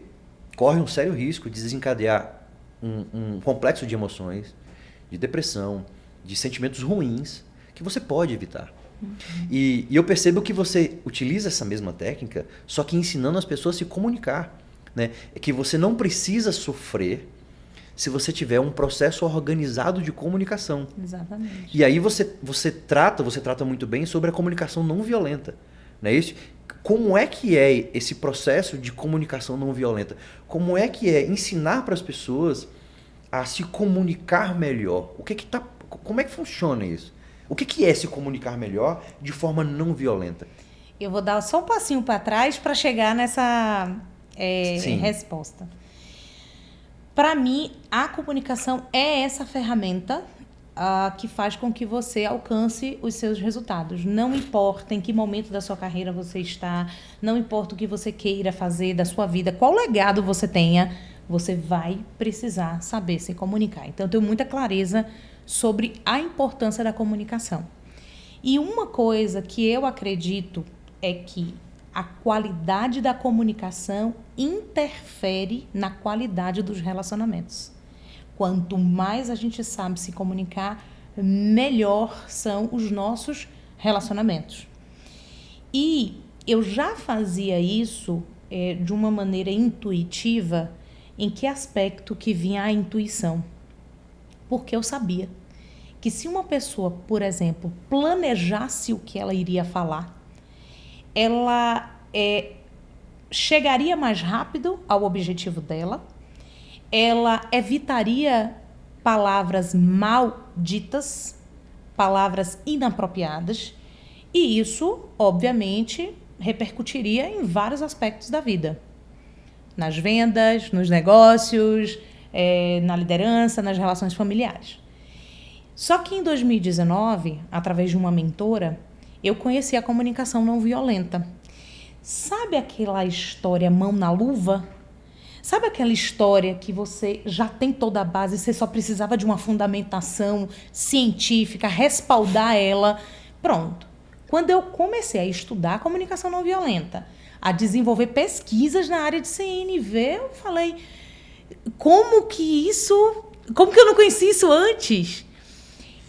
corre um sério risco de desencadear um complexo de emoções, de depressão, de sentimentos ruins que você pode evitar. E eu percebo que você utiliza essa mesma técnica, só que ensinando as pessoas a se comunicar, né? É que você não precisa sofrer se você tiver um processo organizado de comunicação. Exatamente. E aí você trata muito bem sobre a comunicação não violenta. Não é isso? Como é que é esse processo de comunicação não violenta? Como é que é ensinar para as pessoas a se comunicar melhor? Como é que funciona isso? O que é se comunicar melhor de forma não violenta? Eu vou dar só um passinho para trás para chegar nessa resposta. Para mim, a comunicação é essa ferramenta que faz com que você alcance os seus resultados. Não importa em que momento da sua carreira você está, não importa o que você queira fazer da sua vida, qual legado você tenha, você vai precisar saber se comunicar. Então, eu tenho muita clareza sobre a importância da comunicação. E uma coisa que eu acredito é que a qualidade da comunicação interfere na qualidade dos relacionamentos. Quanto mais a gente sabe se comunicar, melhor são os nossos relacionamentos. E eu já fazia isso de uma maneira intuitiva. Em que aspecto que vinha a intuição? Porque eu sabia que se uma pessoa, por exemplo, planejasse o que ela iria falar, ela chegaria mais rápido ao objetivo dela, ela evitaria palavras mal ditas, palavras inapropriadas, e isso, obviamente, repercutiria em vários aspectos da vida. Nas vendas, nos negócios, na liderança, nas relações familiares. Só que em 2019, através de uma mentora, eu conheci a comunicação não violenta. Sabe aquela história mão na luva? Sabe aquela história que você já tem toda a base, você só precisava de uma fundamentação científica, respaldar ela? Pronto. Quando eu comecei a estudar a comunicação não violenta, a desenvolver pesquisas na área de CNV, eu falei, como que eu não conhecia isso antes?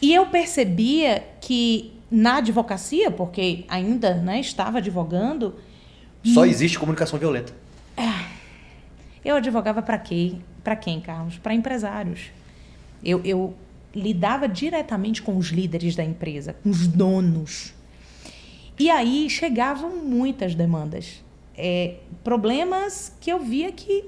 E eu percebia que na advocacia, porque ainda estava advogando... Só existe comunicação violenta. Eu advogava para quem, Carlos? Para empresários. Eu lidava diretamente com os líderes da empresa, com os donos. E aí chegavam muitas demandas. Problemas que eu via que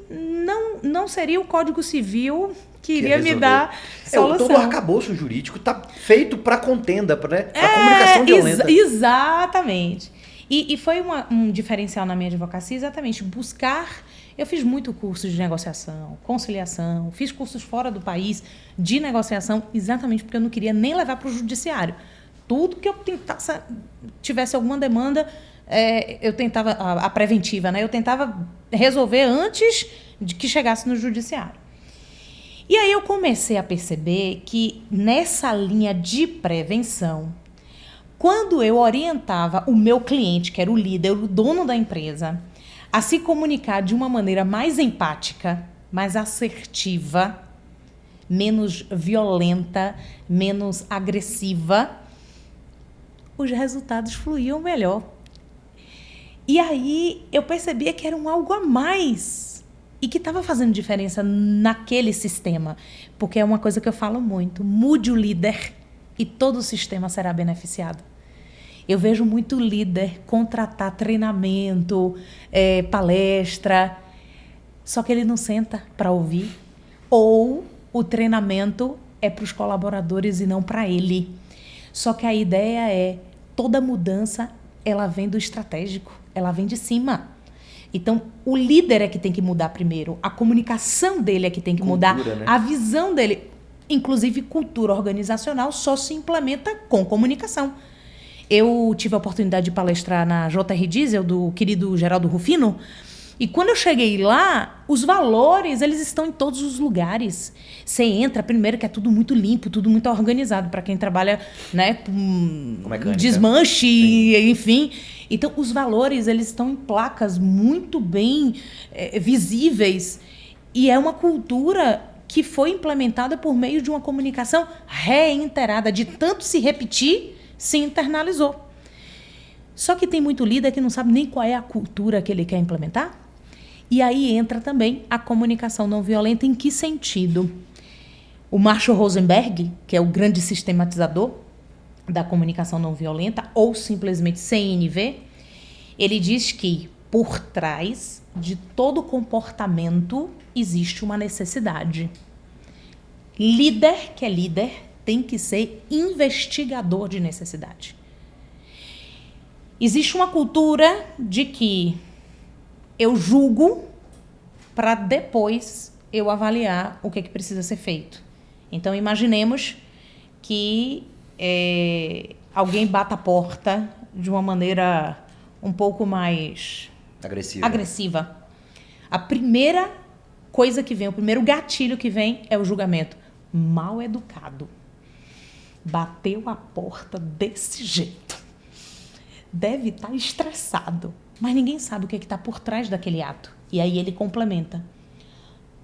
não seria o Código Civil que iria me dar solução. Todo o arcabouço jurídico está feito para contenda, para comunicação violenta. Exatamente. E foi um diferencial na minha advocacia, exatamente, buscar... Eu fiz muito curso de negociação, conciliação, fiz cursos fora do país de negociação, exatamente porque eu não queria nem levar para o judiciário. Tudo que eu tivesse alguma demanda, eu tentava, a preventiva, eu tentava resolver antes de que chegasse no judiciário. E aí eu comecei a perceber que nessa linha de prevenção, Quando eu orientava o meu cliente, que era o líder, o dono da empresa, a se comunicar de uma maneira mais empática, mais assertiva, menos violenta, menos agressiva, os resultados fluíam melhor. E aí eu percebia que era algo a mais e que estava fazendo diferença naquele sistema. Porque é uma coisa que eu falo muito, mude o líder e todo o sistema será beneficiado. Eu vejo muito líder contratar treinamento, palestra, só que ele não senta para ouvir. Ou o treinamento é para os colaboradores e não para ele. Só que a ideia é, toda mudança, ela vem do estratégico, ela vem de cima. Então, o líder é que tem que mudar primeiro, a comunicação dele é que tem que mudar, né? a visão dele. Inclusive, cultura organizacional só se implementa com comunicação. Eu tive a oportunidade de palestrar na JR Diesel, do querido Geraldo Rufino, e quando eu cheguei lá, os valores, eles estão em todos os lugares. Você entra, primeiro que é tudo muito limpo, tudo muito organizado, para quem trabalha, né, com desmanche, enfim. Então, os valores, eles estão em placas muito bem visíveis. E é uma cultura que foi implementada por meio de uma comunicação reiterada, de tanto se repetir, se internalizou. Só que tem muito líder que não sabe nem qual é a cultura que ele quer implementar. E aí entra também a comunicação não violenta. Em que sentido? O Marshall Rosenberg, que é o grande sistematizador da comunicação não violenta, ou simplesmente CNV, ele diz que por trás de todo comportamento existe uma necessidade. Líder que é líder tem que ser investigador de necessidade. Existe uma cultura de que eu julgo para depois eu avaliar o que precisa ser feito. Então, imaginemos que alguém bata a porta de uma maneira um pouco mais agressiva. A primeira coisa que vem, o primeiro gatilho que vem é o julgamento. Mal educado. Bateu a porta desse jeito. Deve estar estressado. Mas ninguém sabe o que está por trás daquele ato. E aí ele complementa.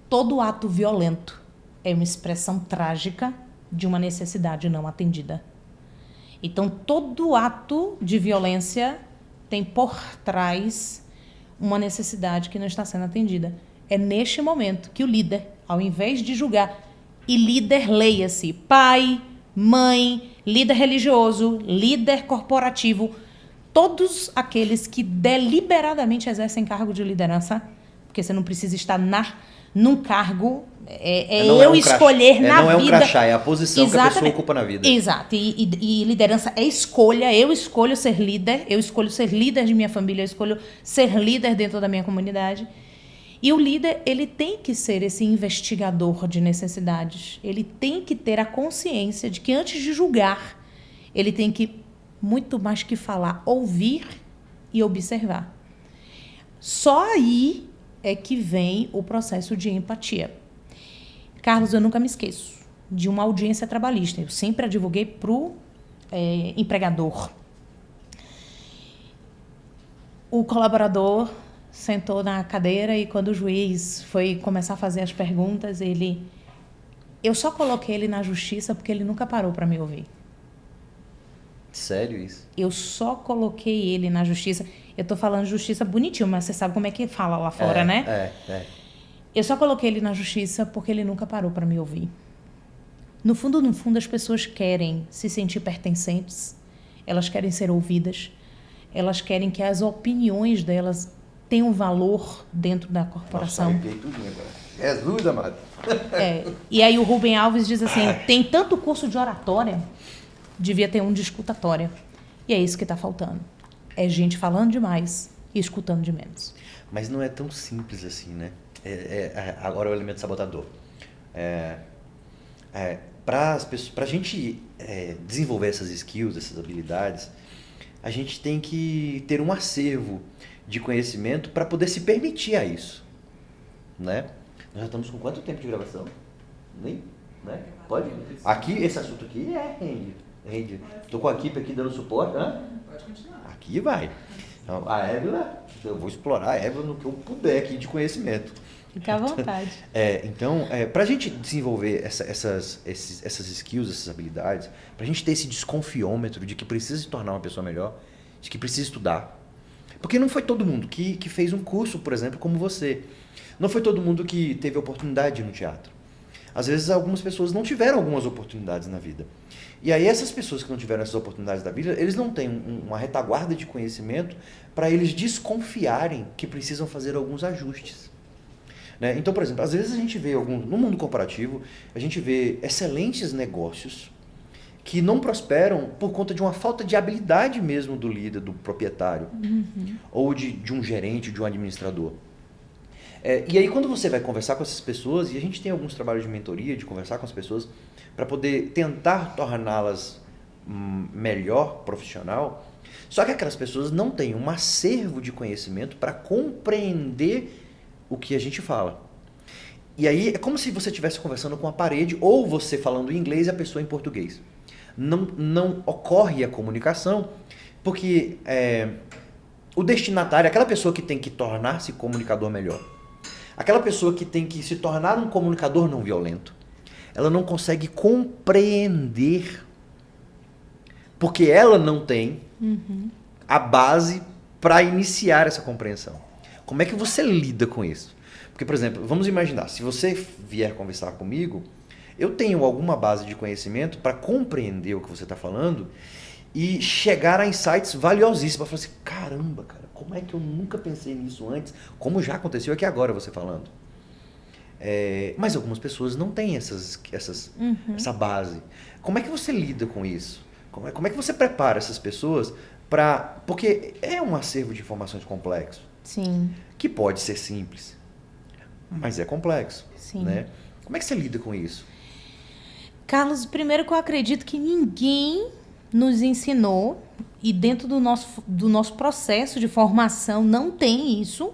Todo ato violento é uma expressão trágica de uma necessidade não atendida. Então, todo ato de violência tem por trás uma necessidade que não está sendo atendida. É neste momento que o líder, ao invés de julgar, e líder leia-se pai, mãe, líder religioso, líder corporativo, todos aqueles que deliberadamente exercem cargo de liderança, porque você não precisa estar num cargo, escolher na vida. Não é um crachá, é a posição que a pessoa ocupa na vida. Exato, e liderança é escolha, eu escolho ser líder de minha família, eu escolho ser líder dentro da minha comunidade. E o líder, ele tem que ser esse investigador de necessidades, ele tem que ter a consciência de que antes de julgar, ele tem que muito mais que falar, ouvir e observar. Só aí é que vem o processo de empatia. Carlos, eu nunca me esqueço de uma audiência trabalhista. Eu sempre advoguei para o empregador. O colaborador sentou na cadeira e quando o juiz foi começar a fazer as perguntas, eu só coloquei ele na justiça porque ele nunca parou para me ouvir. Sério isso? Eu só coloquei ele na justiça. Eu tô falando justiça bonitinho, mas você sabe como é que fala lá fora, né? Eu só coloquei ele na justiça porque ele nunca parou para me ouvir. No fundo, as pessoas querem se sentir pertencentes. Elas querem ser ouvidas. Elas querem que as opiniões delas tenham valor dentro da corporação. Nossa, tudo agora. Jesus amado. E aí o Rubem Alves diz assim, tem tanto curso de oratória, devia ter um de escutatória. E é isso que está faltando. É gente falando demais e escutando de menos. Mas não é tão simples assim, né? Agora é o elemento sabotador. Para a gente desenvolver essas skills, essas habilidades, a gente tem que ter um acervo de conhecimento para poder se permitir a isso, né? Nós já estamos com quanto tempo de gravação? Nem, né? Pode? Aqui, esse assunto aqui rende. Estou com a equipe aqui dando suporte. Hã? Pode continuar. Aqui vai. Então, a Évila, eu vou explorar a Évila no que eu puder aqui de conhecimento. Fica à vontade. Então, para a gente desenvolver essas skills, essas habilidades, para a gente ter esse desconfiômetro de que precisa se tornar uma pessoa melhor, de que precisa estudar. Porque não foi todo mundo que fez um curso, por exemplo, como você. Não foi todo mundo que teve oportunidade no teatro. Às vezes, algumas pessoas não tiveram algumas oportunidades na vida. E aí, essas pessoas que não tiveram essas oportunidades da vida, eles não têm uma retaguarda de conhecimento para eles desconfiarem que precisam fazer alguns ajustes. Né? Então, por exemplo, às vezes a gente vê no mundo corporativo, a gente vê excelentes negócios que não prosperam por conta de uma falta de habilidade mesmo do líder, do proprietário, ou de um gerente, de um administrador. E aí, quando você vai conversar com essas pessoas, e a gente tem alguns trabalhos de mentoria, de conversar com as pessoas, para poder tentar torná-las melhor profissional, só que aquelas pessoas não têm um acervo de conhecimento para compreender o que a gente fala. E aí é como se você estivesse conversando com a parede, ou você falando em inglês e a pessoa em português. Não ocorre a comunicação, porque o destinatário, aquela pessoa que tem que tornar-se comunicador melhor, aquela pessoa que tem que se tornar um comunicador não violento, ela não consegue compreender, porque ela não tem a base para iniciar essa compreensão. Como é que você lida com isso? Porque, por exemplo, vamos imaginar, se você vier conversar comigo, eu tenho alguma base de conhecimento para compreender o que você está falando e chegar a insights valiosíssimos. Para falar assim, caramba, cara, como é que eu nunca pensei nisso antes? Como já aconteceu aqui agora, você falando. Mas algumas pessoas não têm essa base. Como é que você lida com isso? Como é que você prepara essas pessoas para... Porque é um acervo de informações complexo. Sim. Que pode ser simples, mas é complexo. Sim. Né? Como é que você lida com isso? Carlos, primeiro que eu acredito que ninguém nos ensinou, e dentro do nosso processo de formação não tem isso,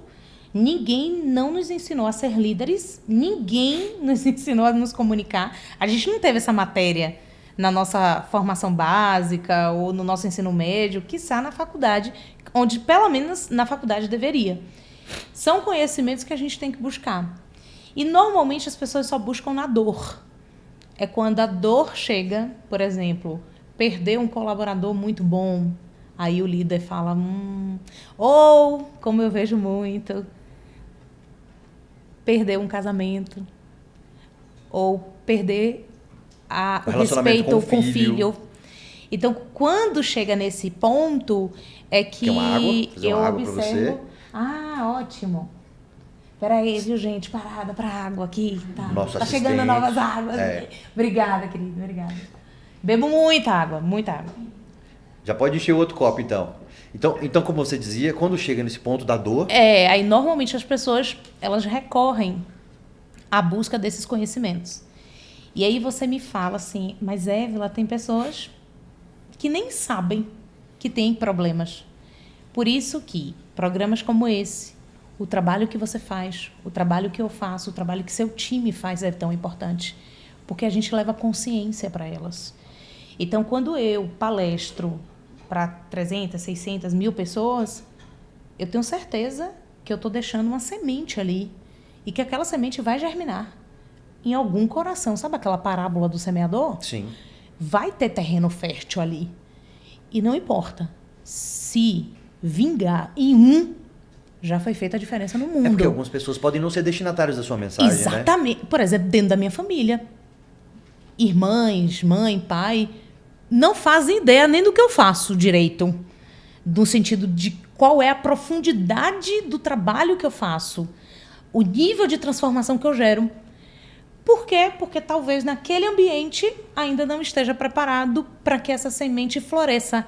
ninguém não nos ensinou a ser líderes, ninguém nos ensinou a nos comunicar. A gente não teve essa matéria na nossa formação básica ou no nosso ensino médio, quiçá na faculdade, onde pelo menos na faculdade deveria. São conhecimentos que a gente tem que buscar. E normalmente as pessoas só buscam na dor. É quando a dor chega, por exemplo, perder um colaborador muito bom, aí o líder fala, ou, como eu vejo muito, perder um casamento, ou perder o respeito com o filho. Então, quando chega nesse ponto, é que uma água? Fazer eu uma água observo... pra você? Ah, ótimo. Peraí, viu, gente? Parada pra água aqui. Nosso tá chegando assistente. novas águas. Obrigada, querido, obrigada. Bebo muita água, muita água. Já pode encher o outro copo, então. Então, como você dizia, quando chega nesse ponto da dor... Aí normalmente as pessoas, elas recorrem à busca desses conhecimentos. E aí você me fala assim, mas Évila, tem pessoas que nem sabem que têm problemas. Por isso que programas como esse, o trabalho que você faz, o trabalho que eu faço, o trabalho que seu time faz é tão importante. Porque a gente leva consciência para elas. Então, quando eu palestro para 300, 600, 1000 pessoas, eu tenho certeza que eu estou deixando uma semente ali e que aquela semente vai germinar em algum coração. Sabe aquela parábola do semeador? Sim. Vai ter terreno fértil ali. E não importa. Se vingar em já foi feita a diferença no mundo. É porque algumas pessoas podem não ser destinatários da sua mensagem, Exatamente. Né? Por exemplo, dentro da minha família. Irmãs, mãe, pai, não fazem ideia nem do que eu faço direito. No sentido de qual é a profundidade do trabalho que eu faço. O nível de transformação que eu gero. Por quê? Porque talvez naquele ambiente ainda não esteja preparado para que essa semente floresça.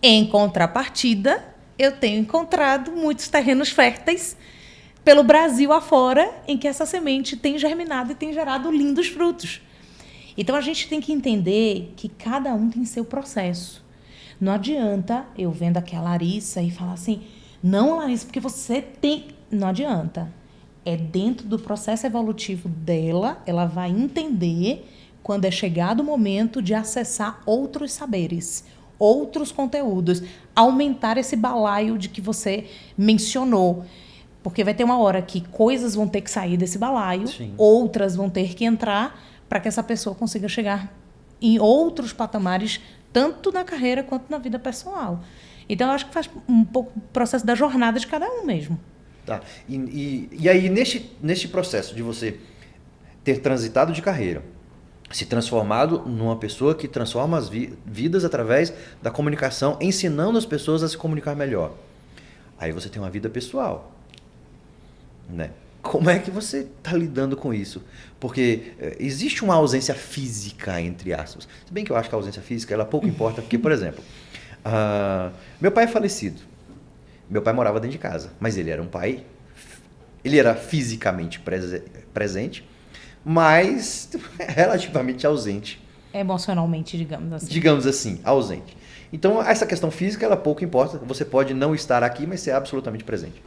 Em contrapartida, eu tenho encontrado muitos terrenos férteis pelo Brasil afora em que essa semente tem germinado e tem gerado lindos frutos. Então, a gente tem que entender que cada um tem seu processo. Não adianta eu vendo aqui a Larissa e falar assim, não, Larissa, porque você tem... Não adianta. É dentro do processo evolutivo dela, ela vai entender quando é chegado o momento de acessar outros saberes, outros conteúdos, aumentar esse balaio de que você mencionou. Porque vai ter uma hora que coisas vão ter que sair desse balaio, Sim. outras vão ter que entrar para que essa pessoa consiga chegar em outros patamares, tanto na carreira quanto na vida pessoal. Então, eu acho que faz um pouco o processo da jornada de cada um mesmo. Tá. E aí, neste processo de você ter transitado de carreira, se transformado numa pessoa que transforma as vidas através da comunicação, ensinando as pessoas a se comunicar melhor. Aí você tem uma vida pessoal. Né? Como é que você está lidando com isso? Porque existe uma ausência física, entre aspas. Se bem que eu acho que a ausência física ela pouco importa, porque, por exemplo, meu pai é falecido. Meu pai morava dentro de casa, mas ele era um pai, ele era fisicamente presente, mas relativamente ausente. Emocionalmente, digamos assim. Digamos assim, ausente. Então, essa questão física, ela pouco importa. Você pode não estar aqui, mas ser absolutamente presente.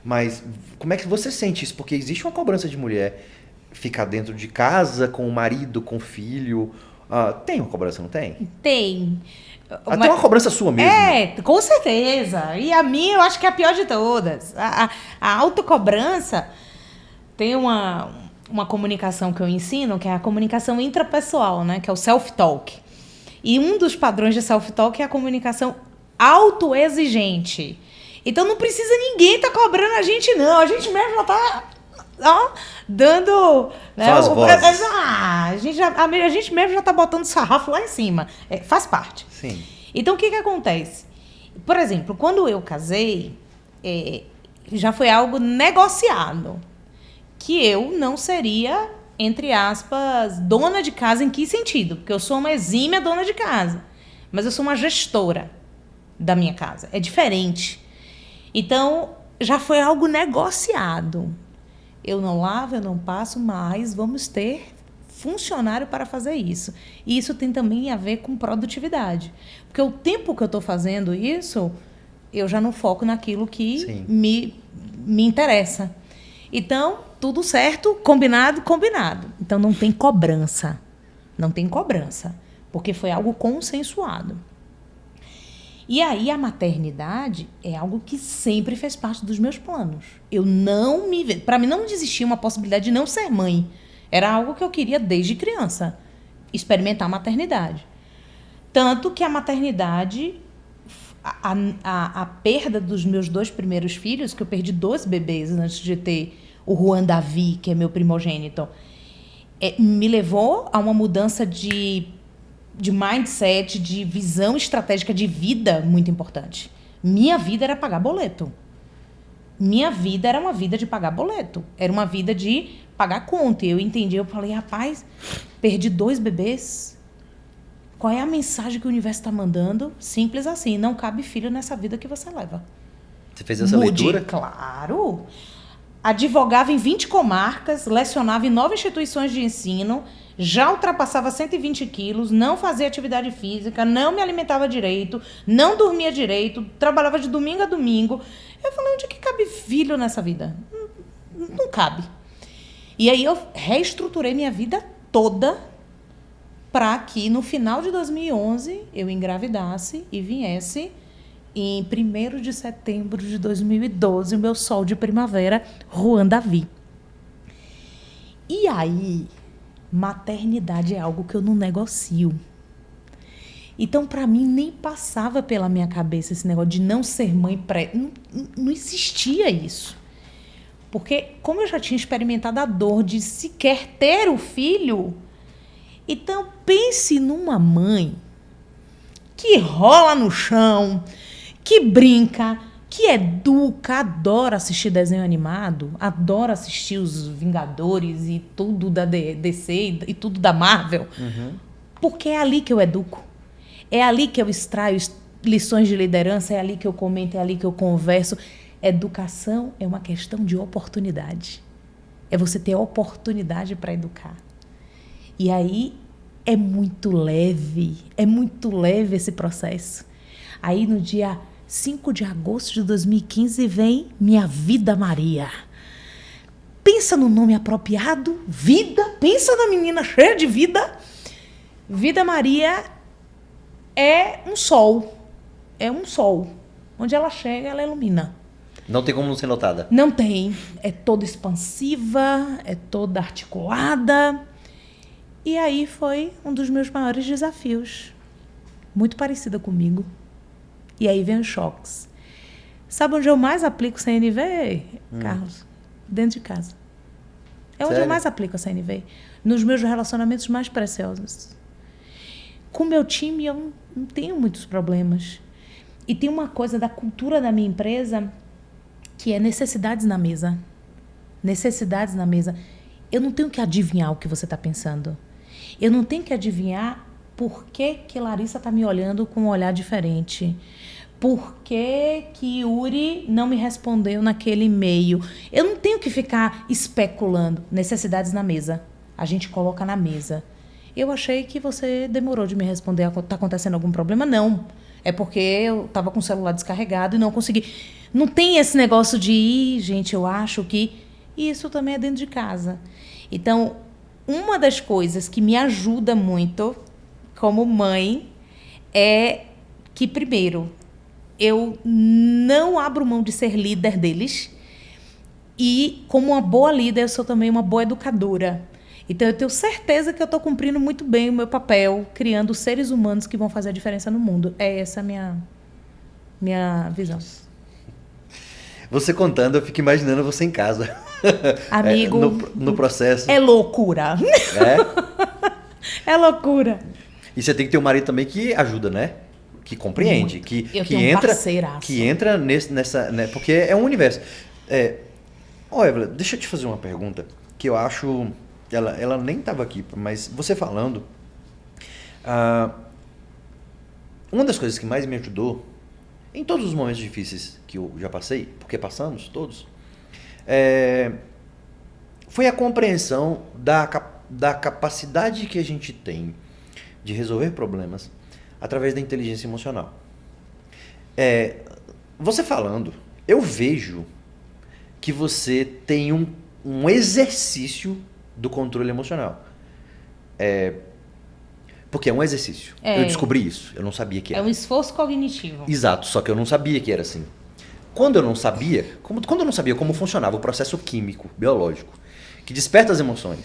Mas como é que você sente isso? Porque existe uma cobrança de mulher ficar dentro de casa com o marido, com o filho. Tem uma cobrança, não tem? Tem. Tem uma cobrança sua mesmo? Com certeza. E a minha eu acho que é a pior de todas. A autocobrança tem uma comunicação que eu ensino, que é a comunicação intrapessoal, né? Que é o self-talk. E um dos padrões de self-talk é a comunicação autoexigente. Então não precisa ninguém estar cobrando a gente, não. A gente mesmo já tá dando... Né, Só as vozes. A gente mesmo já tá botando sarrafo lá em cima. Faz parte. Sim. Então o que acontece? Por exemplo, quando eu casei, já foi algo negociado. Que eu não seria, entre aspas, dona de casa. Em que sentido? Porque eu sou uma exímia dona de casa. Mas eu sou uma gestora da minha casa. É diferente. Então, já foi algo negociado. Eu não lavo, eu não passo, mas vamos ter funcionário para fazer isso. E isso tem também a ver com produtividade. Porque o tempo que eu estou fazendo isso, eu já não foco naquilo que me interessa. Então, tudo certo, combinado. Então, não tem cobrança. Não tem cobrança. Porque foi algo consensuado. E aí a maternidade é algo que sempre fez parte dos meus planos. Para mim não existia uma possibilidade de não ser mãe. Era algo que eu queria desde criança, experimentar a maternidade. Tanto que a maternidade, a perda dos meus 2 primeiros filhos, que eu perdi 2 bebês antes de ter o Juan Davi, que é meu primogênito, me levou a uma mudança de mindset, de visão estratégica de vida muito importante. Minha vida era pagar boleto. Minha vida era uma vida de pagar boleto. Era uma vida de pagar conta. E eu entendi, eu falei, rapaz, perdi 2 bebês. Qual é a mensagem que o universo está mandando? Simples assim, não cabe filho nessa vida que você leva. Você fez essa leitura? Claro. Advogava em 20 comarcas, lecionava em 9 instituições de ensino, já ultrapassava 120 quilos, não fazia atividade física, não me alimentava direito, não dormia direito, trabalhava de domingo a domingo. Eu falei, onde é que cabe filho nessa vida? Não cabe. E aí eu reestruturei minha vida toda para que no final de 2011 eu engravidasse e viesse em 1º de setembro de 2012 o meu sol de primavera, Juan Davi. E aí... maternidade é algo que eu não negocio. Então, para mim, nem passava pela minha cabeça esse negócio de não ser mãe não existia isso. Porque, como eu já tinha experimentado a dor de sequer ter o filho, então pense numa mãe que rola no chão, que brinca, que educa, adora assistir desenho animado, adora assistir os Vingadores e tudo da DC e tudo da Marvel, porque é ali que eu educo. É ali que eu extraio lições de liderança, é ali que eu comento, é ali que eu converso. Educação é uma questão de oportunidade. É você ter oportunidade para educar. E aí é muito leve esse processo. Aí no dia 5 de agosto de 2015 vem Minha Vida Maria. Pensa no nome apropriado, Vida. Pensa na menina cheia de vida. Vida Maria é um sol. É um sol. Onde ela chega, ela ilumina. Não tem como não ser notada. Não tem. É toda expansiva, é toda articulada. E aí foi um dos meus maiores desafios. Muito parecida comigo. E aí vem os choques. Sabe onde eu mais aplico CNV, Carlos? Dentro de casa. É onde eu mais aplico a CNV. Nos meus relacionamentos mais preciosos. Com o meu time, eu não tenho muitos problemas. E tem uma coisa da cultura da minha empresa que é necessidades na mesa. Necessidades na mesa. Eu não tenho que adivinhar o que você está pensando. Eu não tenho que adivinhar por que Larissa está me olhando com um olhar diferente. Por que Yuri não me respondeu naquele e-mail? Eu não tenho que ficar especulando. Necessidades na mesa. A gente coloca na mesa. Eu achei que você demorou de me responder. Está acontecendo algum problema? Não. É porque eu estava com o celular descarregado e não consegui. Não tem esse negócio de, gente, eu acho que... Isso também é dentro de casa. Então, uma das coisas que me ajuda muito como mãe é que, primeiro, eu não abro mão de ser líder deles e, como uma boa líder, eu sou também uma boa educadora. Então, eu tenho certeza que eu estou cumprindo muito bem o meu papel, criando seres humanos que vão fazer a diferença no mundo. É essa a minha visão. Você contando, eu fico imaginando você em casa. Amigo, no processo. É loucura. É loucura. E você tem que ter um marido também que ajuda, né? Que compreende, que entra nessa, né? Porque é um universo. Evelyn, deixa eu te fazer uma pergunta que eu acho, ela nem estava aqui, mas você falando, uma das coisas que mais me ajudou em todos os momentos difíceis que eu já passei, porque passamos todos, foi a compreensão da capacidade que a gente tem de resolver problemas através da inteligência emocional. Você falando, eu vejo que você tem um exercício do controle emocional. Porque é um exercício. Eu descobri isso, eu não sabia que era. É um esforço cognitivo. Exato, só que eu não sabia que era assim. Quando eu não sabia como funcionava o processo químico, biológico, que desperta as emoções,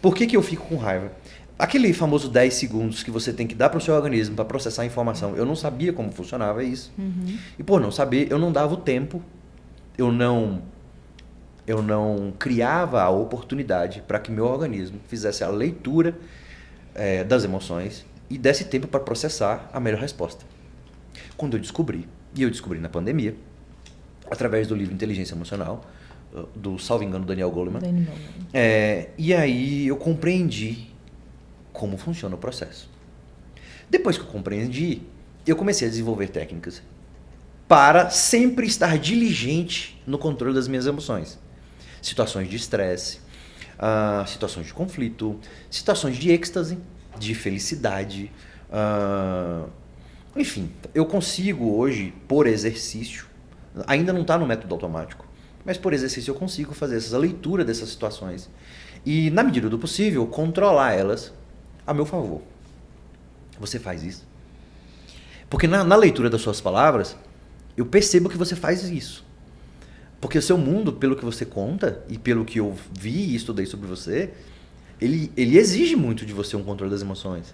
por que eu fico com raiva? Aquele famoso 10 segundos que você tem que dar para o seu organismo para processar a informação, eu não sabia como funcionava isso. Uhum. E por não saber, eu não dava o tempo, eu não criava a oportunidade para que meu organismo fizesse a leitura das emoções e desse tempo para processar a melhor resposta. Quando eu descobri na pandemia, através do livro Inteligência Emocional, do, salvo engano, Daniel Goleman, e aí eu compreendi como funciona o processo. Depois que eu compreendi, eu comecei a desenvolver técnicas para sempre estar diligente no controle das minhas emoções. Situações de estresse, situações de conflito, situações de êxtase, de felicidade. Enfim, eu consigo hoje, por exercício, ainda não está no método automático, mas por exercício eu consigo fazer essa leitura dessas situações e, na medida do possível, controlar elas a meu favor. Você faz isso? Porque na leitura das suas palavras, eu percebo que você faz isso. Porque o seu mundo, pelo que você conta e pelo que eu vi e estudei sobre você, ele exige muito de você um controle das emoções.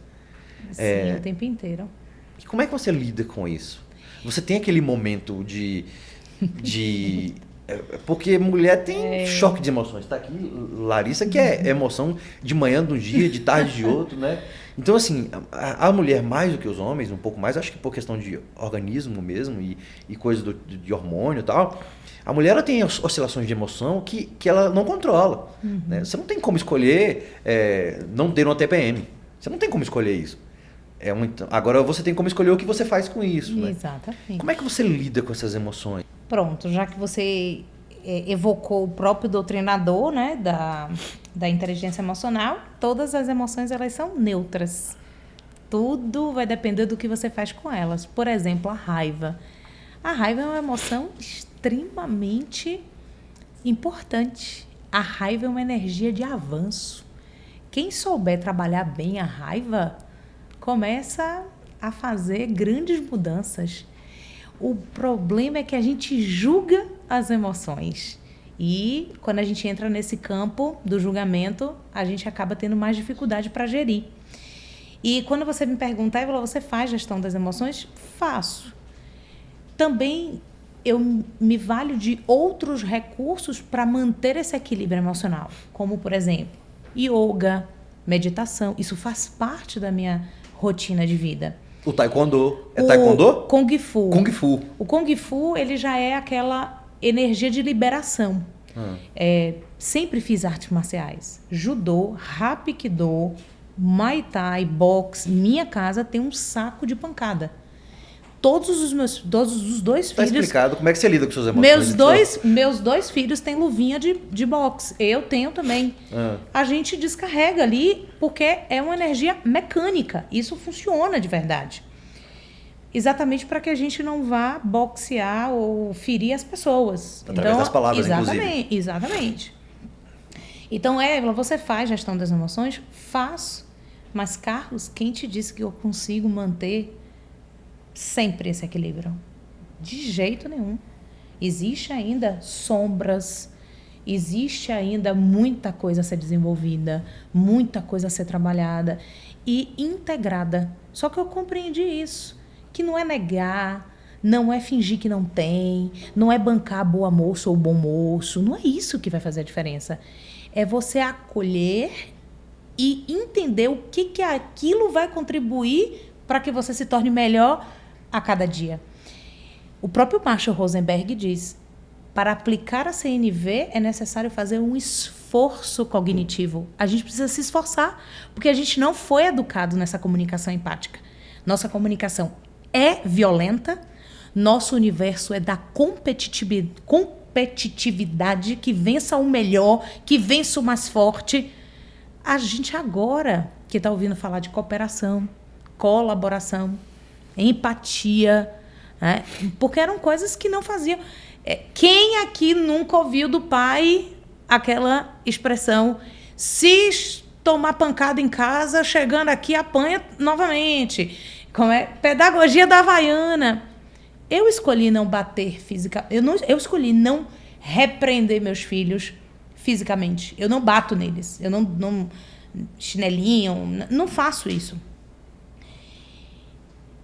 Sim, o tempo inteiro. E como é que você lida com isso? Você tem aquele momento de porque mulher tem choque de emoções. Está aqui Larissa, que é emoção de manhã de um dia, de tarde de outro, né? Então, assim, a mulher mais do que os homens, um pouco mais, acho que por questão de organismo mesmo e coisa de hormônio e tal, a mulher ela tem oscilações de emoção que ela não controla. Uhum. Né? Você não tem como escolher não ter uma TPM. Você não tem como escolher isso. Agora você tem como escolher o que você faz com isso. Exatamente. Né? Como é que você lida com essas emoções? Pronto, já que você evocou o próprio doutrinador, né, da inteligência emocional, todas as emoções elas são neutras. Tudo vai depender do que você faz com elas. Por exemplo, a raiva. A raiva é uma emoção extremamente importante. A raiva é uma energia de avanço. Quem souber trabalhar bem a raiva, começa a fazer grandes mudanças. O problema é que a gente julga as emoções. E quando a gente entra nesse campo do julgamento, a gente acaba tendo mais dificuldade para gerir. E quando você me pergunta, Evelyn, você faz gestão das emoções? Faço. Também eu me valho de outros recursos para manter esse equilíbrio emocional, como, por exemplo, yoga, meditação. Isso faz parte da minha rotina de vida. O taekwondo. É taekwondo? Kung Fu. Kung Fu. O Kung Fu, ele já é aquela energia de liberação. Sempre fiz artes marciais. Judô, Hapkido, Muay Thai, boxe. Minha casa tem um saco de pancada. Todos os dois Tá filhos... explicado como é que você lida com suas emoções. Meus dois filhos têm luvinha de boxe. Eu tenho também. A gente descarrega ali porque é uma energia mecânica. Isso funciona de verdade. Exatamente para que a gente não vá boxear ou ferir as pessoas. Através das palavras, inclusive. Exatamente. Então, Evelyn, você faz gestão das emoções? Faço. Mas, Carlos, quem te disse que eu consigo manter sempre esse equilíbrio? De jeito nenhum. Existe ainda sombras, existe ainda muita coisa a ser desenvolvida, muita coisa a ser trabalhada e integrada. Só que eu compreendi isso, que não é negar, não é fingir que não tem, não é bancar boa moça ou bom moço, não é isso que vai fazer a diferença. É você acolher e entender o que aquilo vai contribuir para que você se torne melhor a cada dia. O próprio Marshall Rosenberg diz: para aplicar a CNV é necessário fazer um esforço cognitivo. A gente precisa se esforçar, porque a gente não foi educado nessa comunicação empática. Nossa comunicação é violenta, nosso universo é da competitividade, que vença o melhor, que vença o mais forte. A gente agora que está ouvindo falar de cooperação, colaboração, empatia, né? Porque eram coisas que não faziam. Quem aqui nunca ouviu do pai aquela expressão: se tomar pancada em casa, chegando aqui apanha novamente? Como é? Pedagogia da Havaiana. Eu escolhi não bater fisicamente. Eu escolhi não repreender meus filhos fisicamente. Eu não bato neles. Eu não chinelinho, não faço isso.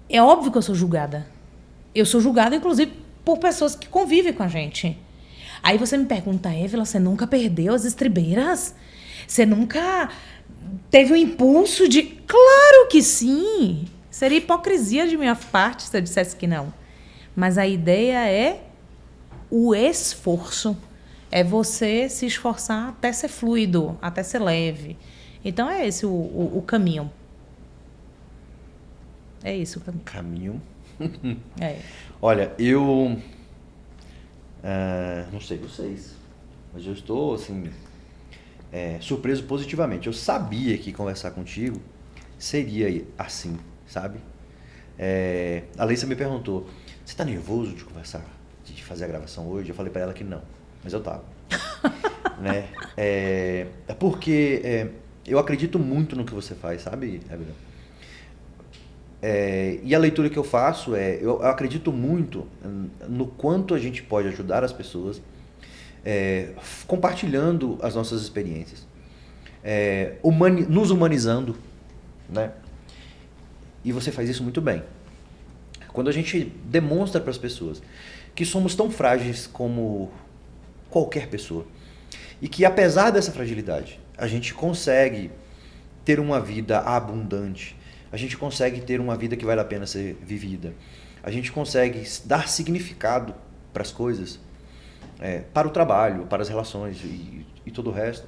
É óbvio que eu sou julgada. Eu sou julgada, inclusive, por pessoas que convivem com a gente. Aí você me pergunta: Evelyn, você nunca perdeu as estribeiras? Você nunca teve um impulso de... Claro que sim! Seria hipocrisia de minha parte se eu dissesse que não. Mas a ideia é o esforço. É você se esforçar até ser fluido, até ser leve. Então é esse o caminho. É isso o caminho. Olha, eu... não sei vocês, mas eu estou, assim, surpreso positivamente. Eu sabia que conversar contigo seria assim, sabe? A Leissa me perguntou: você está nervoso de conversar, de fazer a gravação hoje? Eu falei para ela que não, mas eu tava. Né? É porque eu acredito muito no que você faz, sabe, Evelyn? E a leitura que eu faço eu acredito muito no quanto a gente pode ajudar as pessoas compartilhando as nossas experiências, nos humanizando, né? E você faz isso muito bem. Quando a gente demonstra para as pessoas que somos tão frágeis como qualquer pessoa e que, apesar dessa fragilidade, a gente consegue ter uma vida abundante, a gente consegue ter uma vida que vale a pena ser vivida, a gente consegue dar significado para as coisas, para o trabalho, para as relações e todo o resto.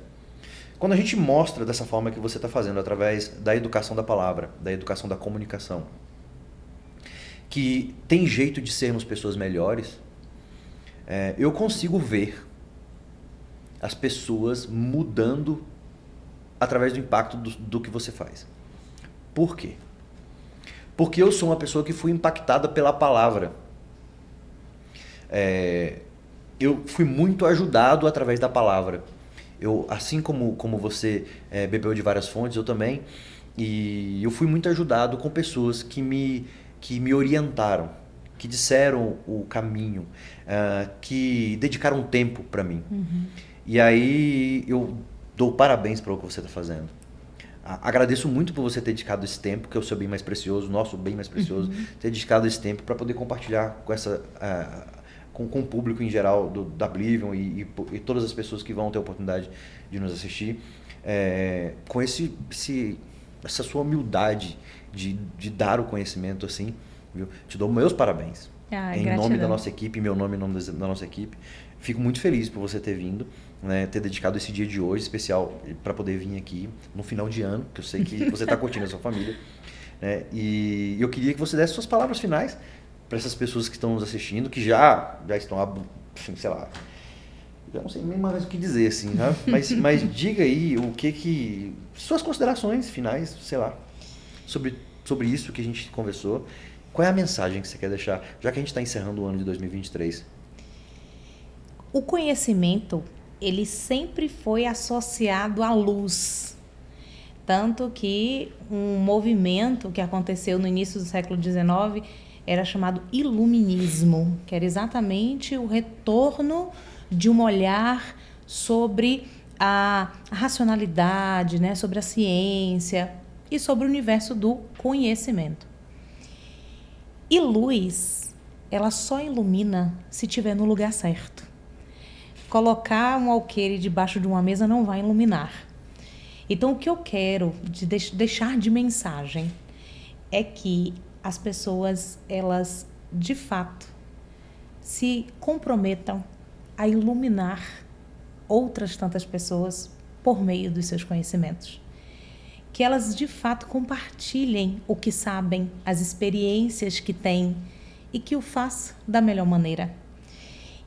Quando a gente mostra dessa forma que você está fazendo, através da educação da palavra, da educação da comunicação, que tem jeito de sermos pessoas melhores, eu consigo ver as pessoas mudando através do impacto do que você faz. Por quê? Porque eu sou uma pessoa que fui impactada pela palavra. Eu fui muito ajudado através da palavra. Assim como você bebeu de várias fontes, eu também. E eu fui muito ajudado com pessoas que me orientaram, que disseram o caminho, que dedicaram tempo para mim. E aí eu dou parabéns para o que você está fazendo. Agradeço muito por você ter dedicado esse tempo, que é o seu bem mais precioso, o nosso bem mais precioso, ter dedicado esse tempo para poder compartilhar com o público em geral da Oblivion e todas as pessoas que vão ter a oportunidade de nos assistir, com essa sua humildade de dar o conhecimento assim, viu? Te dou meus parabéns. Em gratidão. Nome da nossa equipe, meu nome em nome da nossa equipe. Fico muito feliz por você ter vindo, né, ter dedicado esse dia de hoje especial para poder vir aqui no final de ano, que eu sei que você está curtindo a sua família. Né, e eu queria que você desse suas palavras finais para essas pessoas que estão nos assistindo, que já estão, sei lá, eu não sei nem mais o que dizer, assim, né? mas diga aí suas considerações finais, sei lá, sobre isso que a gente conversou. Qual é a mensagem que você quer deixar, já que a gente está encerrando o ano de 2023? O conhecimento, ele sempre foi associado à luz. Tanto que um movimento que aconteceu no início do século XIX era chamado iluminismo, que era exatamente o retorno de um olhar sobre a racionalidade, né, sobre a ciência e sobre o universo do conhecimento. E luz, ela só ilumina se estiver no lugar certo. Colocar um alqueire debaixo de uma mesa não vai iluminar. Então, o que eu quero deixar de mensagem é que as pessoas, elas, de fato, se comprometam a iluminar outras tantas pessoas por meio dos seus conhecimentos. Que elas, de fato, compartilhem o que sabem, as experiências que têm e que o façam da melhor maneira.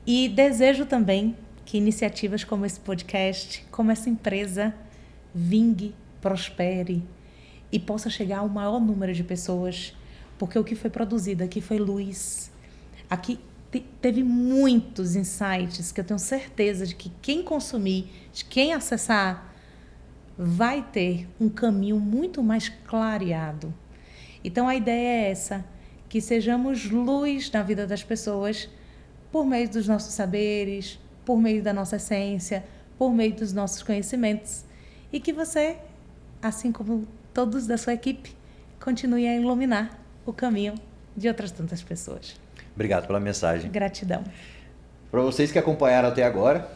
E desejo também que iniciativas como esse podcast, como essa empresa, vingue, prospere e possa chegar ao maior número de pessoas, porque o que foi produzido aqui foi luz. Aqui teve muitos insights que eu tenho certeza de que quem consumir, de quem acessar, vai ter um caminho muito mais clareado. Então a ideia é essa, que sejamos luz na vida das pessoas por meio dos nossos saberes, por meio da nossa essência, por meio dos nossos conhecimentos. E que você, assim como todos da sua equipe, continue a iluminar o caminho de outras tantas pessoas. Obrigado pela mensagem. Gratidão. Para vocês que acompanharam até agora,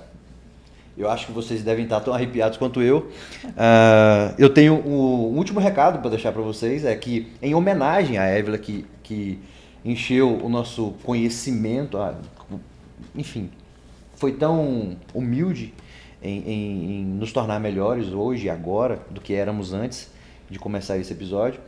eu acho que vocês devem estar tão arrepiados quanto eu. Eu tenho um último recado para deixar para vocês, é que em homenagem à Évila, que encheu o nosso conhecimento, enfim, foi tão humilde em nos tornar melhores hoje e agora do que éramos antes de começar esse episódio.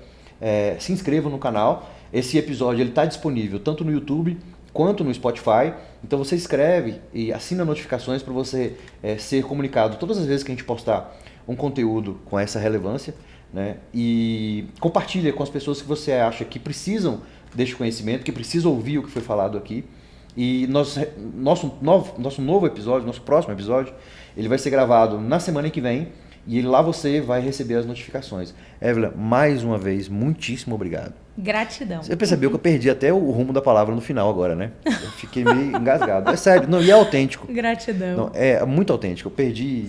Se inscrevam no canal. Esse episódio está disponível tanto no YouTube quanto no Spotify. Então você escreve e assina notificações para você ser comunicado todas as vezes que a gente postar um conteúdo com essa relevância, né? E compartilha com as pessoas que você acha que precisam deste conhecimento, que precisam ouvir o que foi falado aqui. E nosso novo episódio, nosso próximo episódio, ele vai ser gravado na semana que vem e lá você vai receber as notificações. Évila, mais uma vez, muitíssimo obrigado. Gratidão. Você percebeu que eu perdi até o rumo da palavra no final agora, né? Eu fiquei meio engasgado. É sério, não, e é autêntico. Gratidão. Não, é muito autêntico. Eu perdi...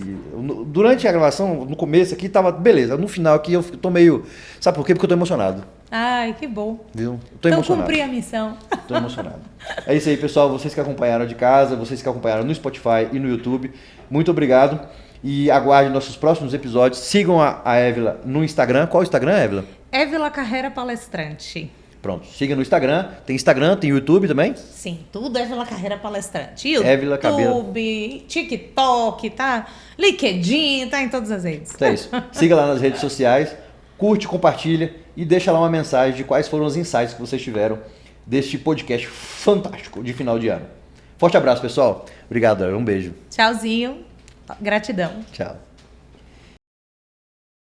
Durante a gravação, no começo aqui, tava beleza. No final aqui, eu tô meio... Sabe por quê? Porque eu tô emocionado. Ai, que bom. Viu? Tô emocionado. Então cumpri a missão. Tô emocionado. É isso aí, pessoal. Vocês que acompanharam de casa, vocês que acompanharam no Spotify e no YouTube, muito obrigado. E aguardem nossos próximos episódios. Sigam a Évila no Instagram. Qual o Instagram, Évila? Évila Carreira Palestrante. Pronto, siga no Instagram. Tem Instagram, tem YouTube também? Sim, tudo Évila Carreira Palestrante. Évila Cabelo. YouTube, TikTok, tá? LinkedIn, tá em todas as redes. Então é isso. Siga lá nas redes sociais, curte, compartilha e deixa lá uma mensagem de quais foram os insights que vocês tiveram deste podcast fantástico de final de ano. Forte abraço, pessoal. Obrigado, um beijo. Tchauzinho. Gratidão. Tchau.